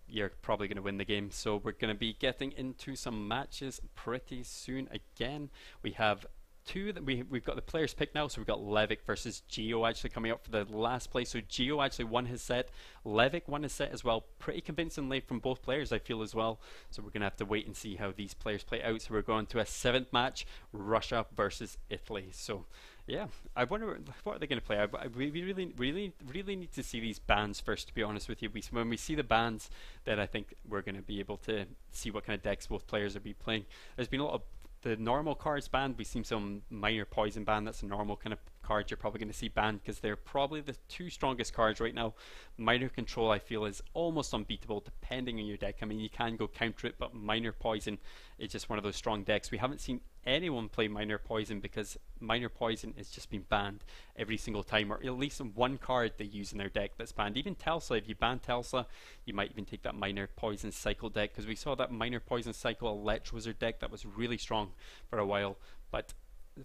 you're probably going to win the game. So we're going to be getting into some matches pretty soon. Again, we have 2 that we've got the players picked now. So we've got Levick versus Geo actually coming up for the last place. So Geo actually won his set, Levick won his set as well, pretty convincingly from both players I feel as well. So we're gonna have to wait and see how these players play out. So we're going to a 7th match, Russia versus Italy. So yeah, I wonder what are they going to play. We really need to see these bans first, to be honest with you. When we see the bans, then I think we're going to be able to see what kind of decks both players will be playing. There's been a lot of the normal cards banned. We've seen some minor poison ban. That's a normal kind of card you're probably going to see banned because they're probably the 2 strongest cards right now. Minor control I feel is almost unbeatable depending on your deck. I mean, you can go counter it, but minor poison is just one of those strong decks. We haven't seen anyone play minor poison because minor poison has just been banned every single time, or at least one card they use in their deck that's banned. Even Telsa, if you ban Telsa, you might even take that minor poison cycle deck, because we saw that minor poison cycle Elect Wizard deck that was really strong for a while, but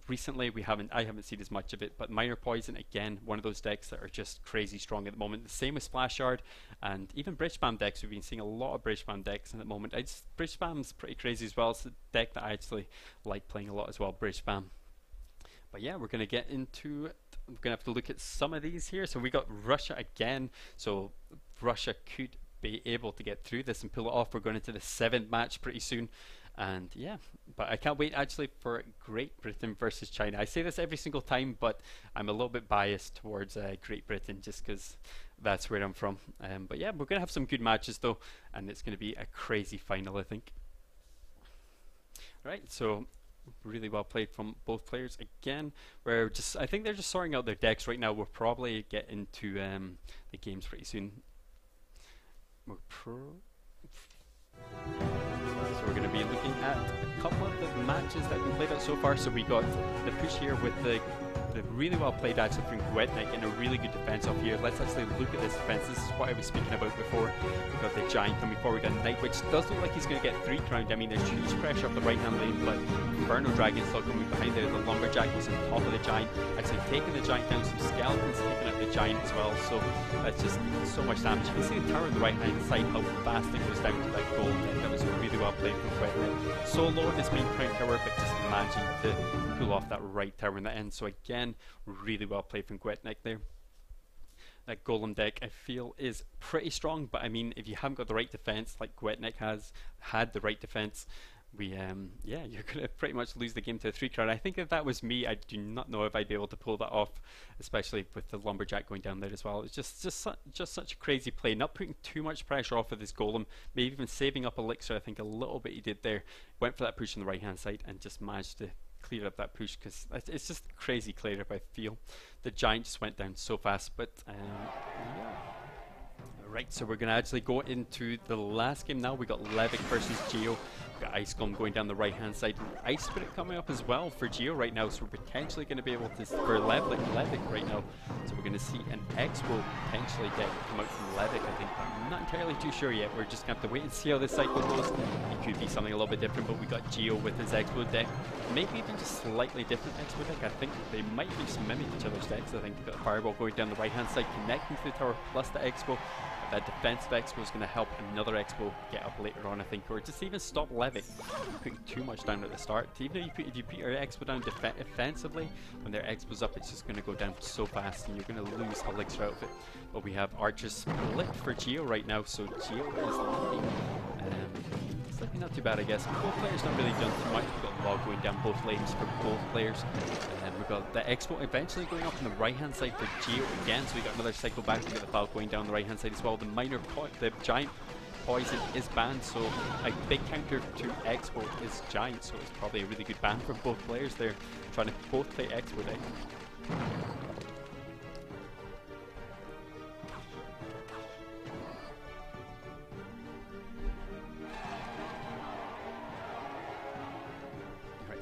recently I haven't seen as much of it. But minor poison, again, one of those decks that are just crazy strong at the moment. The same with Splash Yard and even Bridge Spam decks. We've been seeing a lot of Bridge Spam decks at the moment. Bridge Spam's pretty crazy as well. It's a deck that I actually like playing a lot as well, Bridge Spam. But yeah, we're going to get into it. We're going to have to look at some of these here. So we got Russia again. So Russia could be able to get through this and pull it off. We're going into the 7th match pretty soon. And yeah, but I can't wait actually for Great Britain versus China. I say this every single time, but I'm a little bit biased towards Great Britain just because that's where I'm from. But yeah, we're gonna have some good matches though, and it's gonna be a crazy final, I think. Right, so really well played from both players. Again, I think they're just sorting out their decks right now. We'll probably get into the games pretty soon. So we're going to be looking at a couple of the matches that have been played out so far. So we got the push here with the really well played actually from Gwetnik and a really good defense off here. Let's actually look at this defense. This is what I was speaking about before. We got the Giant coming forward. We got Knight, which does look like he's going to get 3 crowned. I mean, there's huge pressure up the right hand lane, but Inferno Dragon still coming behind there. The Lumberjack was on top of the Giant, actually taking the Giant down. Some Skeletons taking out the Giant as well. So that's just so much damage. You can see the tower on the right hand side, how fast it goes down to that gold. That was really well played from Gwetnik. So low in his main crown tower, but just managing to pull off that right tower in the end. So again, really well played from Gwetnik there. That Golem deck I feel is pretty strong, but I mean, if you haven't got the right defense like Gwetnik had the right defense, yeah, you're gonna pretty much lose the game to a 3 crown. I think if that was me, I do not know if I'd be able to pull that off, especially with the Lumberjack going down there as well. It's just such a crazy play, not putting too much pressure off of this Golem, maybe even saving up Elixir. I think a little bit he did there, went for that push on the right hand side and just managed to clear up that push, because it's just crazy clear up. I feel the Giant just went down so fast, but yeah. Right, so we're going to actually go into the last game now. We got Levick versus Geo. We got Ice Golem going down the right hand side. Ice Spirit coming up as well for Geo right now, so we're potentially going to be able to, for Levick right now, so we're going to see an Expo potentially deck come out from Levick, I think. I'm not entirely too sure yet. We're just going to have to wait and see how this cycle goes. It could be something a little bit different, but we got Geo with his Expo deck. Maybe even just slightly different Expo deck. I think they might even just mimic each other's decks. I think we've got Fireball going down the right hand side, connecting to the tower, plus the Expo. That defensive Expo is going to help another Expo get up later on, I think, or just even stop Levick putting too much down at the start. Even if you put your Expo down defensively, when their Expo's up, it's just going to go down so fast and you're going to lose Elixir out of it. But we have Archers split for Geo right now, so Geo is looking not too bad, I guess. Both players not really done too much. We've got Log going down both lanes for both players. And we've got the Expo eventually going up on the right hand side for Geo again, so we got another cycle back. We got the Falcon going down the right hand side as well. The Giant Poison is banned, so a big counter to Expo is Giant, so it's probably a really good ban for both players there, trying to both play Expo deck.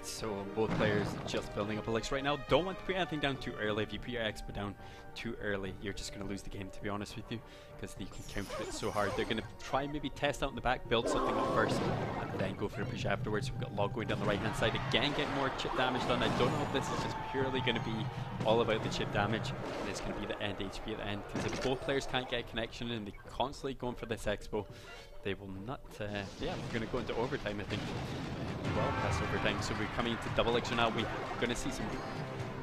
So both players just building up Elixir right now. Don't want to put anything down too early. If you put your Expo down too early, you're just going to lose the game, to be honest with you, because they can counter it so hard. They're going to try and maybe test out in the back, build something up first, and then go for a push afterwards. We've got Log going down the right hand side again, getting more chip damage done. I don't know if this is just purely going to be all about the chip damage, and it's going to be the end HP at the end, because if both players can't get a connection and they're constantly going for this Expo, they will not, yeah, we're going to go into overtime, I think. Well past overtime, so we're coming into double Elixir now. We're going to see some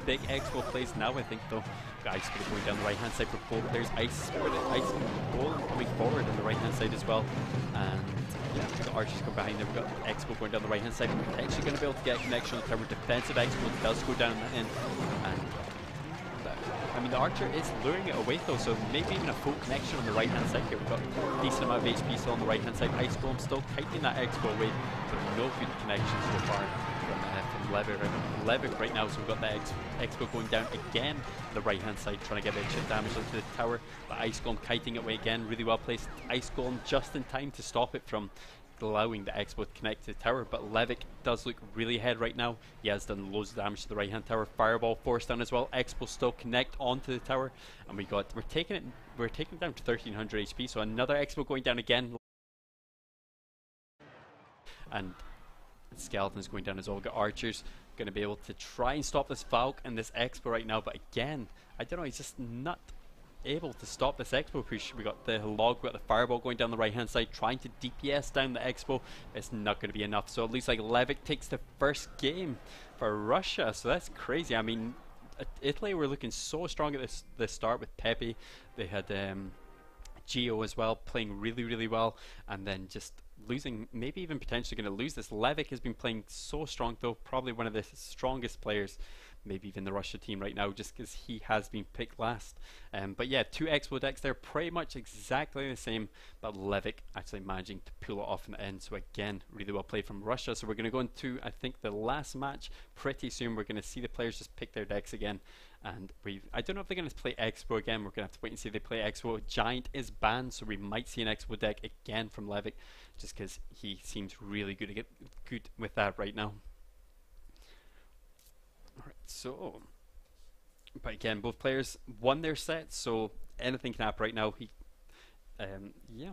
big Expo plays now, I think, though. Ice Spirit going down the right hand side for both players. Ice Spirit, Ice Golem coming forward on the right hand side as well. And yeah, we've got Archers come behind there. We've got Expo going down the right hand side. We're actually going to be able to get a connection on the tower. Defensive Expo does go down in, and I mean, the Archer is luring it away though, so maybe even a full connection on the right hand side here. We've got a decent amount of HP still on the right hand side. Ice Golem still tightening that Expo away, but no good connections so far from Levick right now. So we've got the Expo going down again the right hand side, trying to get a bit of chip damage onto the tower. But Ice Golem kiting it away again, really well placed. Ice Golem just in time to stop it from allowing the Expo to connect to the tower, but Levick does look really ahead right now. He has done loads of damage to the right hand tower. Fireball forced down as well. Expo still connect onto the tower, and we're taking it down to 1300 HP. So another Expo going down again, and Skeletons going down as well. We've got Archers going to be able to try and stop this Valk and this Expo right now, but again, I don't know, he's just not able to stop this Expo push. We got the Log, we got the Fireball going down the right hand side, trying to DPS down the Expo. It's not going to be enough, so it looks like Levick takes the first game for Russia. So that's crazy. I mean, Italy were looking so strong at this start with Pepe. They had Geo as well playing really well, and then just losing, maybe even potentially going to lose this. Levick has been playing so strong though, probably one of the strongest players, maybe even the Russia team right now, just because he has been picked last. But yeah, 2 Expo decks there, pretty much exactly the same, but Levick actually managing to pull it off in the end. So again, really well played from Russia. So we're going to go into, I think, the last match pretty soon. We're going to see the players just pick their decks again. And I don't know if they're going to play Expo again. We're going to have to wait and see if they play Expo. Giant is banned, so we might see an Expo deck again from Levick, just because he seems really good with that right now. Alright, so, but again, both players won their sets, so anything can happen right now. Yeah,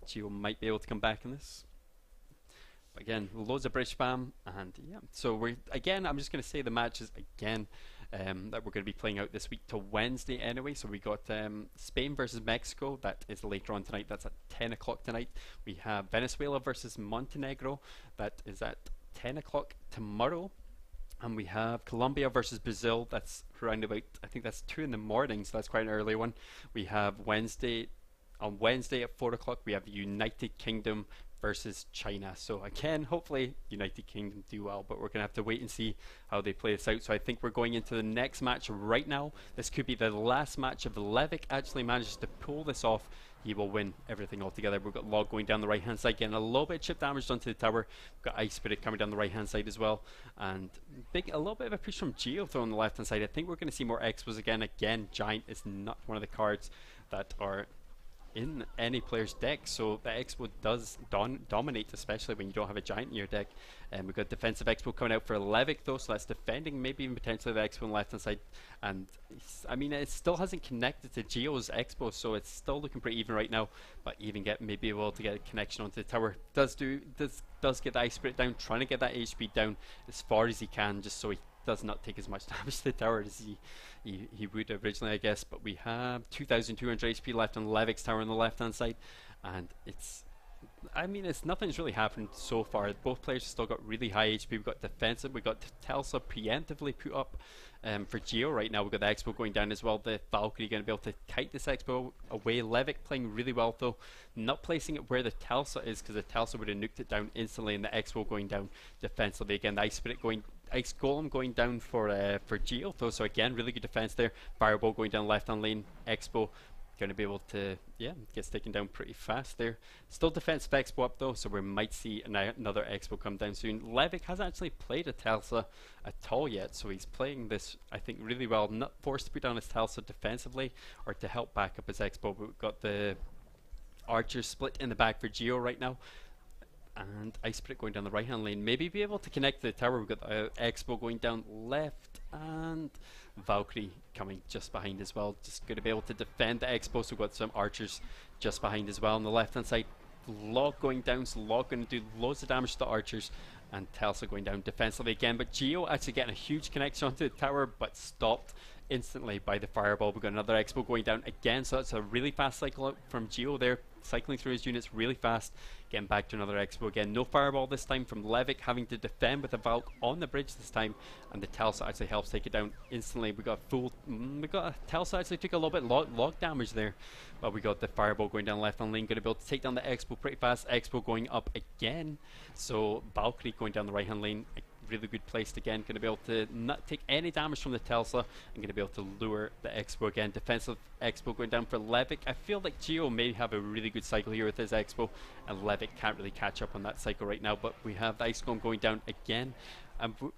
Geo might be able to come back in this. But again, loads of bridge spam, and yeah. So I'm just going to say the matches again that we're going to be playing out this week to Wednesday anyway. So we got Spain versus Mexico, that is later on tonight. That's at 10 o'clock tonight. We have Venezuela versus Montenegro, that is at 10 o'clock tomorrow. And we have Colombia versus Brazil, that's around about, I think that's 2 in the morning, so that's quite an early one. We have on Wednesday at 4 o'clock, we have United Kingdom versus China. So again, hopefully United Kingdom do well, but we're going to have to wait and see how they play this out. So I think we're going into the next match right now. This could be the last match if Levick actually manages to pull this off. He will win everything altogether. We've got Log going down the right hand side, getting a little bit of chip damage done to the tower. We've got Ice Spirit coming down the right hand side as well, and a little bit of a push from Geo though on the left hand side. I think we're going to see more Expos again. Giant is not one of the cards that are in any player's deck, so the Expo does dominate, especially when you don't have a Giant in your deck. And we've got defensive Expo coming out for Levick though, so that's defending maybe even potentially the Expo on the left hand side. And I mean, it still hasn't connected to Geo's Expo, so it's still looking pretty even right now, but even maybe able to get a connection onto the tower. Does get the Ice Spirit down, trying to get that HP down as far as he can, just so he does not take as much damage to the tower as he would originally, I guess. But we have 2,200 HP left on Levick's tower on the left hand side, and nothing's really happened so far. Both players have still got really high HP. We've got defensive, we've got Telsa preemptively put up for Geo right now. We've got the Expo going down as well. The Valkyrie going to be able to kite this Expo away. Levick playing really well though, not placing it where the Telsa is, because the Telsa would have nuked it down instantly, and the Expo going down defensively. Again, the Ice Golem going down for Geo though, so again, really good defense there. Fireball going down left hand lane. Expo going to be able to, yeah, gets taken down pretty fast there. Still defensive Expo up though, so we might see another Expo come down soon. Levick hasn't actually played a Telsa at all yet, so he's playing this, I think, really well. Not forced to put down his Telsa defensively or to help back up his Expo, but we've got the Archer split in the back for Geo right now. And Ice Spirit going down the right hand lane, maybe be able to connect to the tower. We've got the Expo going down left, and Valkyrie coming just behind as well, just going to be able to defend the Expo. So we've got some archers just behind as well on the left hand side. Log going down, so Log going to do loads of damage to the archers, and Telsa going down defensively again. But Geo actually getting a huge connection onto the tower, but stopped instantly by the fireball. We've got another Expo going down again, so that's a really fast cycle out from Geo there, cycling through his units really fast, getting back to another Expo again. No fireball this time from Levick, having to defend with a Valk on the bridge this time, and the Telsa actually helps take it down instantly. We got Telsa actually took a little bit log damage there, but we got the fireball going down left on lane, going to be able to take down the Expo pretty fast. Expo going up again, so Valkyrie going down the right hand lane, really good placed again, going to be able to not take any damage from the Telsa, and going to be able to lure the Expo again. Defensive Expo going down for Levick. I feel like Geo may have a really good cycle here with his Expo, and Levick can't really catch up on that cycle right now, but we have the Ice Golem going down again.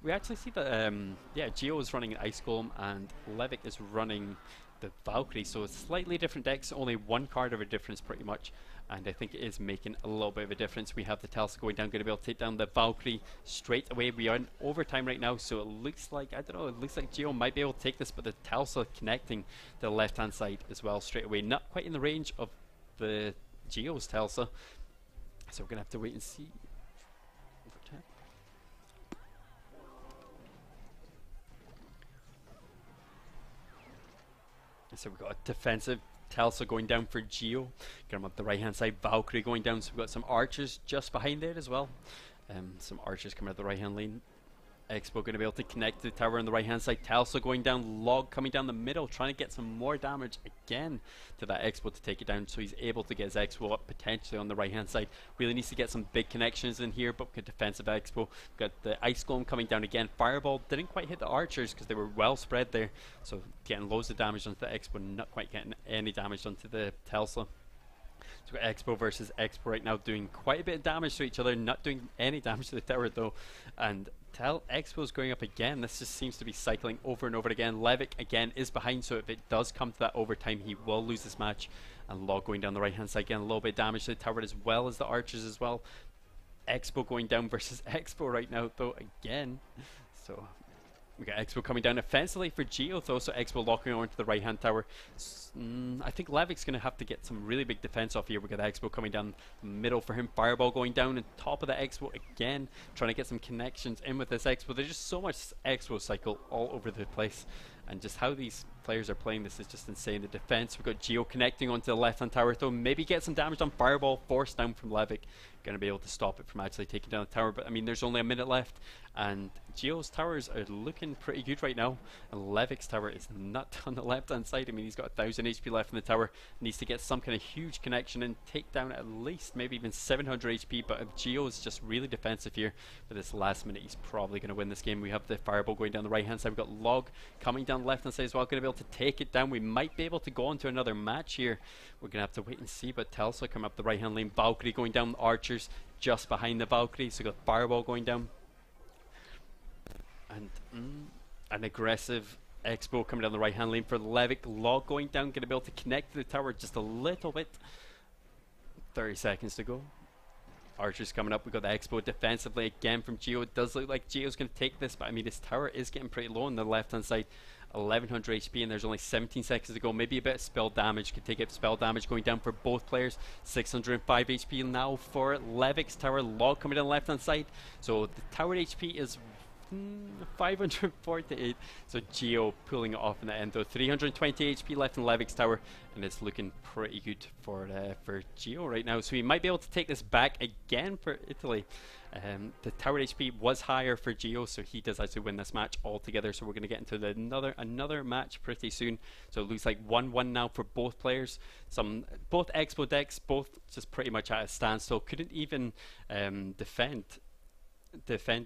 We actually see that Geo is running an Ice Golem and Levick is running the Valkyrie, so it's slightly different decks, only one card of a difference pretty much, and I think it is making a little bit of a difference. We have the Telsa going down, going to be able to take down the Valkyrie straight away. We are in overtime right now, so it looks like, I don't know, it looks like Geo might be able to take this, but the Telsa connecting to the left hand side as well straight away, not quite in the range of the Geo's Telsa, so we're going to have to wait and see. So we've got a defensive Telsa going down for Geo. Got him up the right hand side. Valkyrie going down. So we've got some archers just behind there as well. Some archers coming out the right hand lane. Expo going to be able to connect to the tower on the right hand side. Telso going down, Log coming down the middle, trying to get some more damage again to that Expo to take it down, so he's able to get his Expo up potentially on the right hand side. Really needs to get some big connections in here, but good defensive Expo. Got the Ice Golem coming down again. Fireball didn't quite hit the archers because they were well spread there, so getting loads of damage onto the Expo, not quite getting any damage onto the Telso. So we've got Expo versus Expo right now, doing quite a bit of damage to each other, not doing any damage to the tower though. And Expo's going up again. This just seems to be cycling over and over again. Levick again is behind, so if it does come to that overtime, he will lose this match. And Log going down the right hand side again, a little bit of damage to the tower as well as the archers as well. Expo going down versus Expo right now though again. So we got Expo coming down offensively for Geo though, so Expo locking on to the right hand tower. I think Levick's going to have to get some really big defense off here. We got Expo coming down the middle for him. Fireball going down on top of the Expo again, trying to get some connections in with this Expo. There's just so much Expo cycle all over the place, and just how these players are playing this is just insane. The defense, we've got Geo connecting onto the left hand tower though, maybe get some damage on Fireball, forced down from Levick. Going to be able to stop it from actually taking down the tower, but I mean there's only a minute left and Geo's towers are looking pretty good right now, and Levick's tower is not on the left hand side. I mean he's got 1000 HP left in the tower, needs to get some kind of huge connection and take down at least maybe even 700 HP, but if Geo is just really defensive here for this last minute, he's probably going to win this game. We have the Fireball going down the right hand side, we've got Log coming down the left hand side as well, going to be able to take it down. We might be able to go into another match here, we're going to have to wait and see, but Telsa come up the right hand lane. Valkyrie going down, Archers just behind the Valkyrie, so got Fireball going down, and an aggressive Expo coming down the right hand lane for Levick. Log going down, going to be able to connect to the tower just a little bit. 30 seconds to go. Archers coming up, we got the Expo defensively again from Geo. It does look like Geo's going to take this, but I mean his tower is getting pretty low on the left hand side. 1100 HP and there's only 17 seconds to go. Maybe a bit of spell damage, could take it. Spell damage going down for both players. 605 HP now for Levick's tower. Log coming down the left hand side, so the tower HP is 548, so Geo pulling it off in the end though. 320 HP left in Levick's tower, and it's looking pretty good for Geo right now, so he might be able to take this back again for Italy. The tower HP was higher for Geo, so he does actually win this match altogether, so we're going to get into another match pretty soon. So it looks like 1-1 now for both players. Both Expo decks, both just pretty much at a standstill, couldn't even defend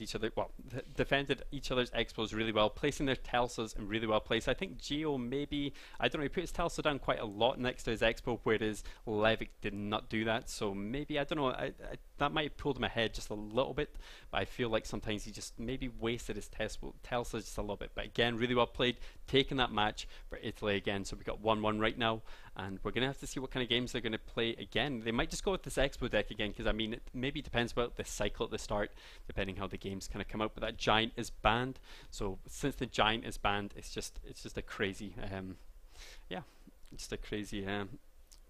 each other. Well, defended each other's Expos really well, placing their Telsas in really well placed. I think Geo maybe, I don't know, he put his Telsa down quite a lot next to his Expo, whereas Levick did not do that, so maybe, I don't know, that might have pulled him ahead just a little bit, but I feel like sometimes he just maybe wasted his Telsa just a little bit. But again, really well played, taking that match for Italy again. So we got 1-1 right now, and we're going to have to see what kind of games they're going to play again. They might just go with this Expo deck again, because I mean it maybe depends about the cycle at the start, depending how the games kind of come out. But that Giant is banned, so since the Giant is banned, it's just a crazy yeah, just a crazy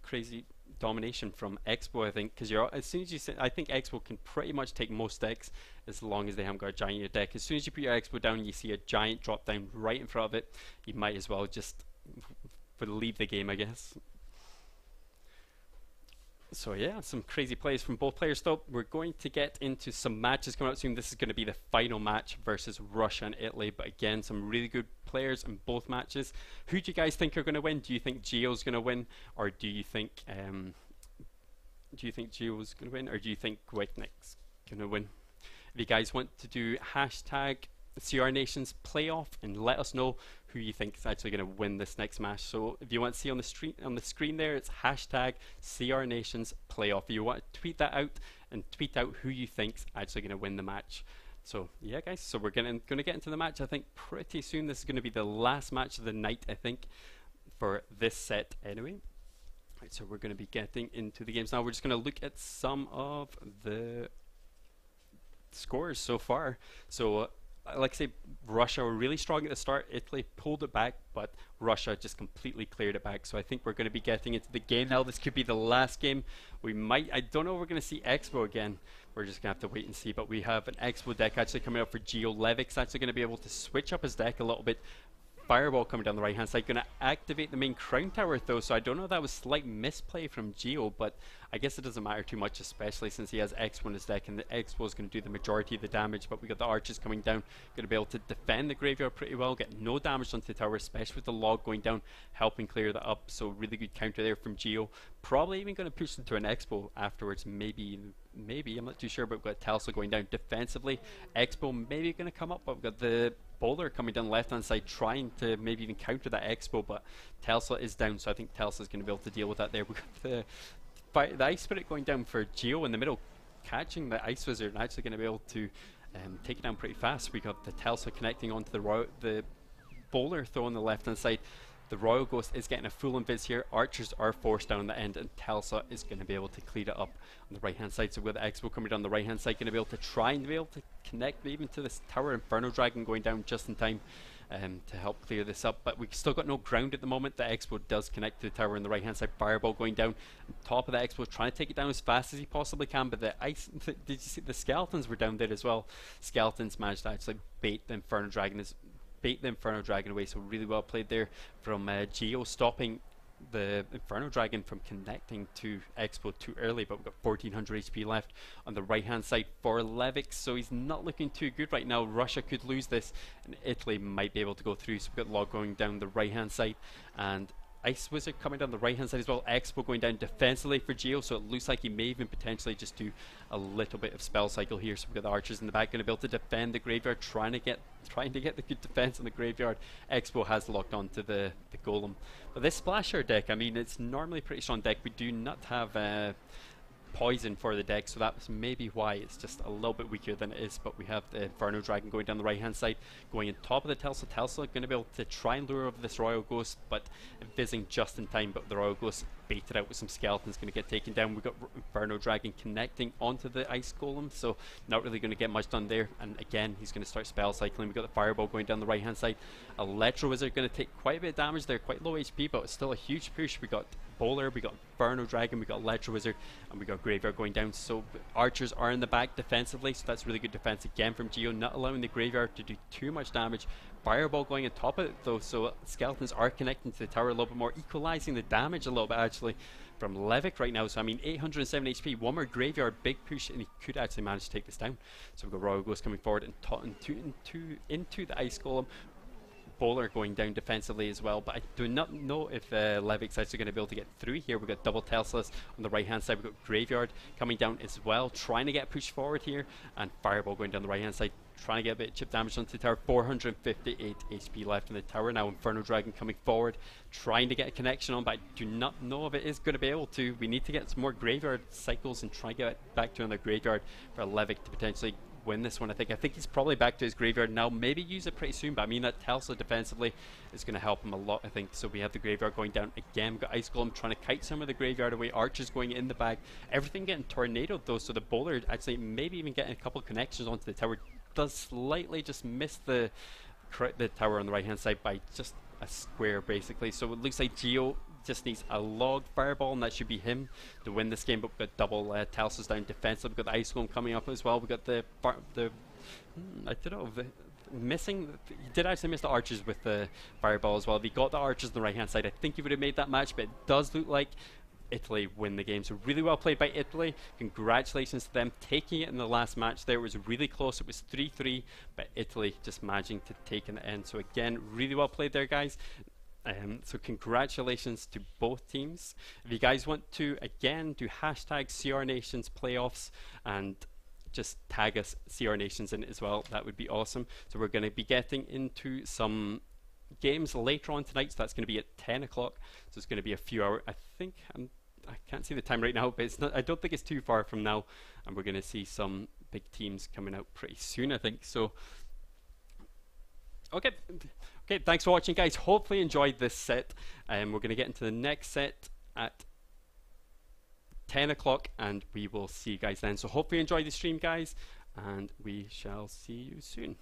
crazy domination from Expo, I think, because as soon as you say, I think Expo can pretty much take most decks as long as they haven't got a Giant in your deck. As soon as you put your Expo down, you see a Giant drop down right in front of it, you might as well just leave the game, I guess. So yeah, some crazy plays from both players though. We're going to get into some matches coming out soon. This is going to be the final match versus Russia and Italy, but again, some really good players in both matches. Who do you guys think are going to win? Do you think Geo's going to win, or do you think Geo's going to win, or do you think Wignick's going to win? If you guys want to do hashtag CR Nations playoff and let us know who you think is actually going to win this next match. So if you want to see on the screen there, it's hashtag CR Nations playoff. If you want to tweet that out and tweet out who you think's actually going to win the match. So yeah guys, so we're going to get into the match I think pretty soon. This is going to be the last match of the night I think for this set anyway. Right, so we're going to be getting into the games now. We're just going to look at some of the scores so far. So like I say, Russia were really strong at the start. Italy pulled it back, but Russia just completely cleared it back. So I think we're going to be getting into the game now. This could be the last game. We might, I don't know if we're going to see Expo again. We're just going to have to wait and see. But we have an Expo deck actually coming up for Geo. Levick's actually going to be able to switch up his deck a little bit. Fireball coming down the right hand side, going to activate the main crown tower though, so I don't know if that was slight misplay from Geo, but I guess it doesn't matter too much, especially since he has Expo in his deck, and the Expo is going to do the majority of the damage. But we got the archers coming down, going to be able to defend the graveyard pretty well, get no damage onto the tower, especially with the log going down, helping clear that up. So really good counter there from Geo. Probably even going to push into an Expo afterwards, maybe, I'm not too sure. But we've got Telsa going down defensively, Expo maybe going to come up, but we've got the Bowler coming down the left hand side, trying to maybe even counter that Expo, but Telsa is down, so I think Telsa is going to be able to deal with that there. We've got the Ice Spirit going down for Geo in the middle, catching the Ice Wizard, and actually going to be able to take it down pretty fast. We got the Telsa connecting onto the Bowler throw on the left hand side. The Royal Ghost is getting a full invis here. Archers are forced down the end, and Telsa is going to be able to clear it up on the right hand side. So with the Expo coming down the right hand side, going to be able to try and be able to connect even to this tower. Inferno Dragon going down just in time to help clear this up. But we've still got no ground at the moment. The Expo does connect to the tower on the right hand side. Fireball going down on top of the Expo, trying to take it down as fast as he possibly can. But the ice, did you see the Skeletons were down there as well? Skeletons managed to actually bait the Inferno Dragon away, so really well played there from Geo, stopping the Inferno Dragon from connecting to Expo too early. But we've got 1400 HP left on the right hand side for Levix, so he's not looking too good right now. Russia could lose this, and Italy might be able to go through. So we've got Log going down the right hand side, and Ice Wizard coming down the right hand side as well. Expo going down defensively for Geo, so it looks like he may even potentially just do a little bit of spell cycle here. So we've got the archers in the back, going to be able to defend the graveyard, trying to get the good defense on the graveyard. Expo has locked onto the golem. But this splasher deck, I mean, it's normally a pretty strong deck. We do not have poison for the deck, so that's maybe why it's just a little bit weaker than it is. But we have the Inferno Dragon going down the right hand side, going on top of the Telsa. Telsa going to be able to try and lure over this Royal Ghost, but fizzing just in time. But the Royal Ghost baited out with some Skeletons, going to get taken down. We've got Inferno Dragon connecting onto the Ice Golem, so not really going to get much done there. And again, he's going to start spell cycling. We've got the Fireball going down the right hand side. Electro Wizard going to take quite a bit of damage there, quite low HP, but it's still a huge push. We got Bowler, we got Inferno Dragon, we got Electro Wizard, and we got Graveyard going down. So archers are in the back defensively, so that's really good defense again from Geo, not allowing the Graveyard to do too much damage. Fireball going on top of it though, so Skeletons are connecting to the tower a little bit more, equalizing the damage a little bit actually from Levick right now. So I mean, 807 HP, one more Graveyard, big push, and he could actually manage to take this down. So we've got Royal Ghost coming forward and into the Ice Golem. Bowler going down defensively as well, but I do not know if Levick's actually going to be able to get through here. We've got double Teslas on the right hand side. We've got Graveyard coming down as well, trying to get a push forward here, and Fireball going down the right hand side, trying to get a bit of chip damage onto the tower. 458 HP left in the tower now. Inferno Dragon coming forward, trying to get a connection on, but I do not know if it is going to be able to. We need to get some more Graveyard cycles and try to get it back to another Graveyard for Levick to potentially win this one. I think he's probably back to his Graveyard now, maybe use it pretty soon, but I mean that Telsa defensively is going to help him a lot, I think. So we have the Graveyard going down again. We've got Ice Golem trying to kite some of the Graveyard away, Archers going in the bag, everything getting tornadoed though, so the Bowler actually maybe even getting a couple connections onto the tower, does slightly just miss the tower on the right hand side by just a square basically. So it looks like Geo just needs a log Fireball, and that should be him to win this game. But we've got double Telsa's down defensive. We've got the Ice Golem coming up as well. We've got I don't know, missing. He did actually miss the archers with the Fireball as well. If he got the archers on the right hand side, I think he would have made that match, but it does look like Italy win the game. So really well played by Italy. Congratulations to them taking it in the last match there. It was really close. It was 3-3, but Italy just managing to take in the end. So again, really well played there, guys. So congratulations to both teams. If you guys want to again do hashtag CRNations playoffs and just tag us CRNations in it as well, that would be awesome. So we're going to be getting into some games later on tonight, so that's going to be at 10 o'clock. So it's going to be a few hours. I think I can't see the time right now, but it's not, I don't think it's too far from now, and we're going to see some big teams coming out pretty soon, I think. So okay, thanks for watching, guys. Hopefully you enjoyed this set. We're going to get into the next set at 10 o'clock, and we will see you guys then. So hopefully you enjoyed the stream, guys, and we shall see you soon.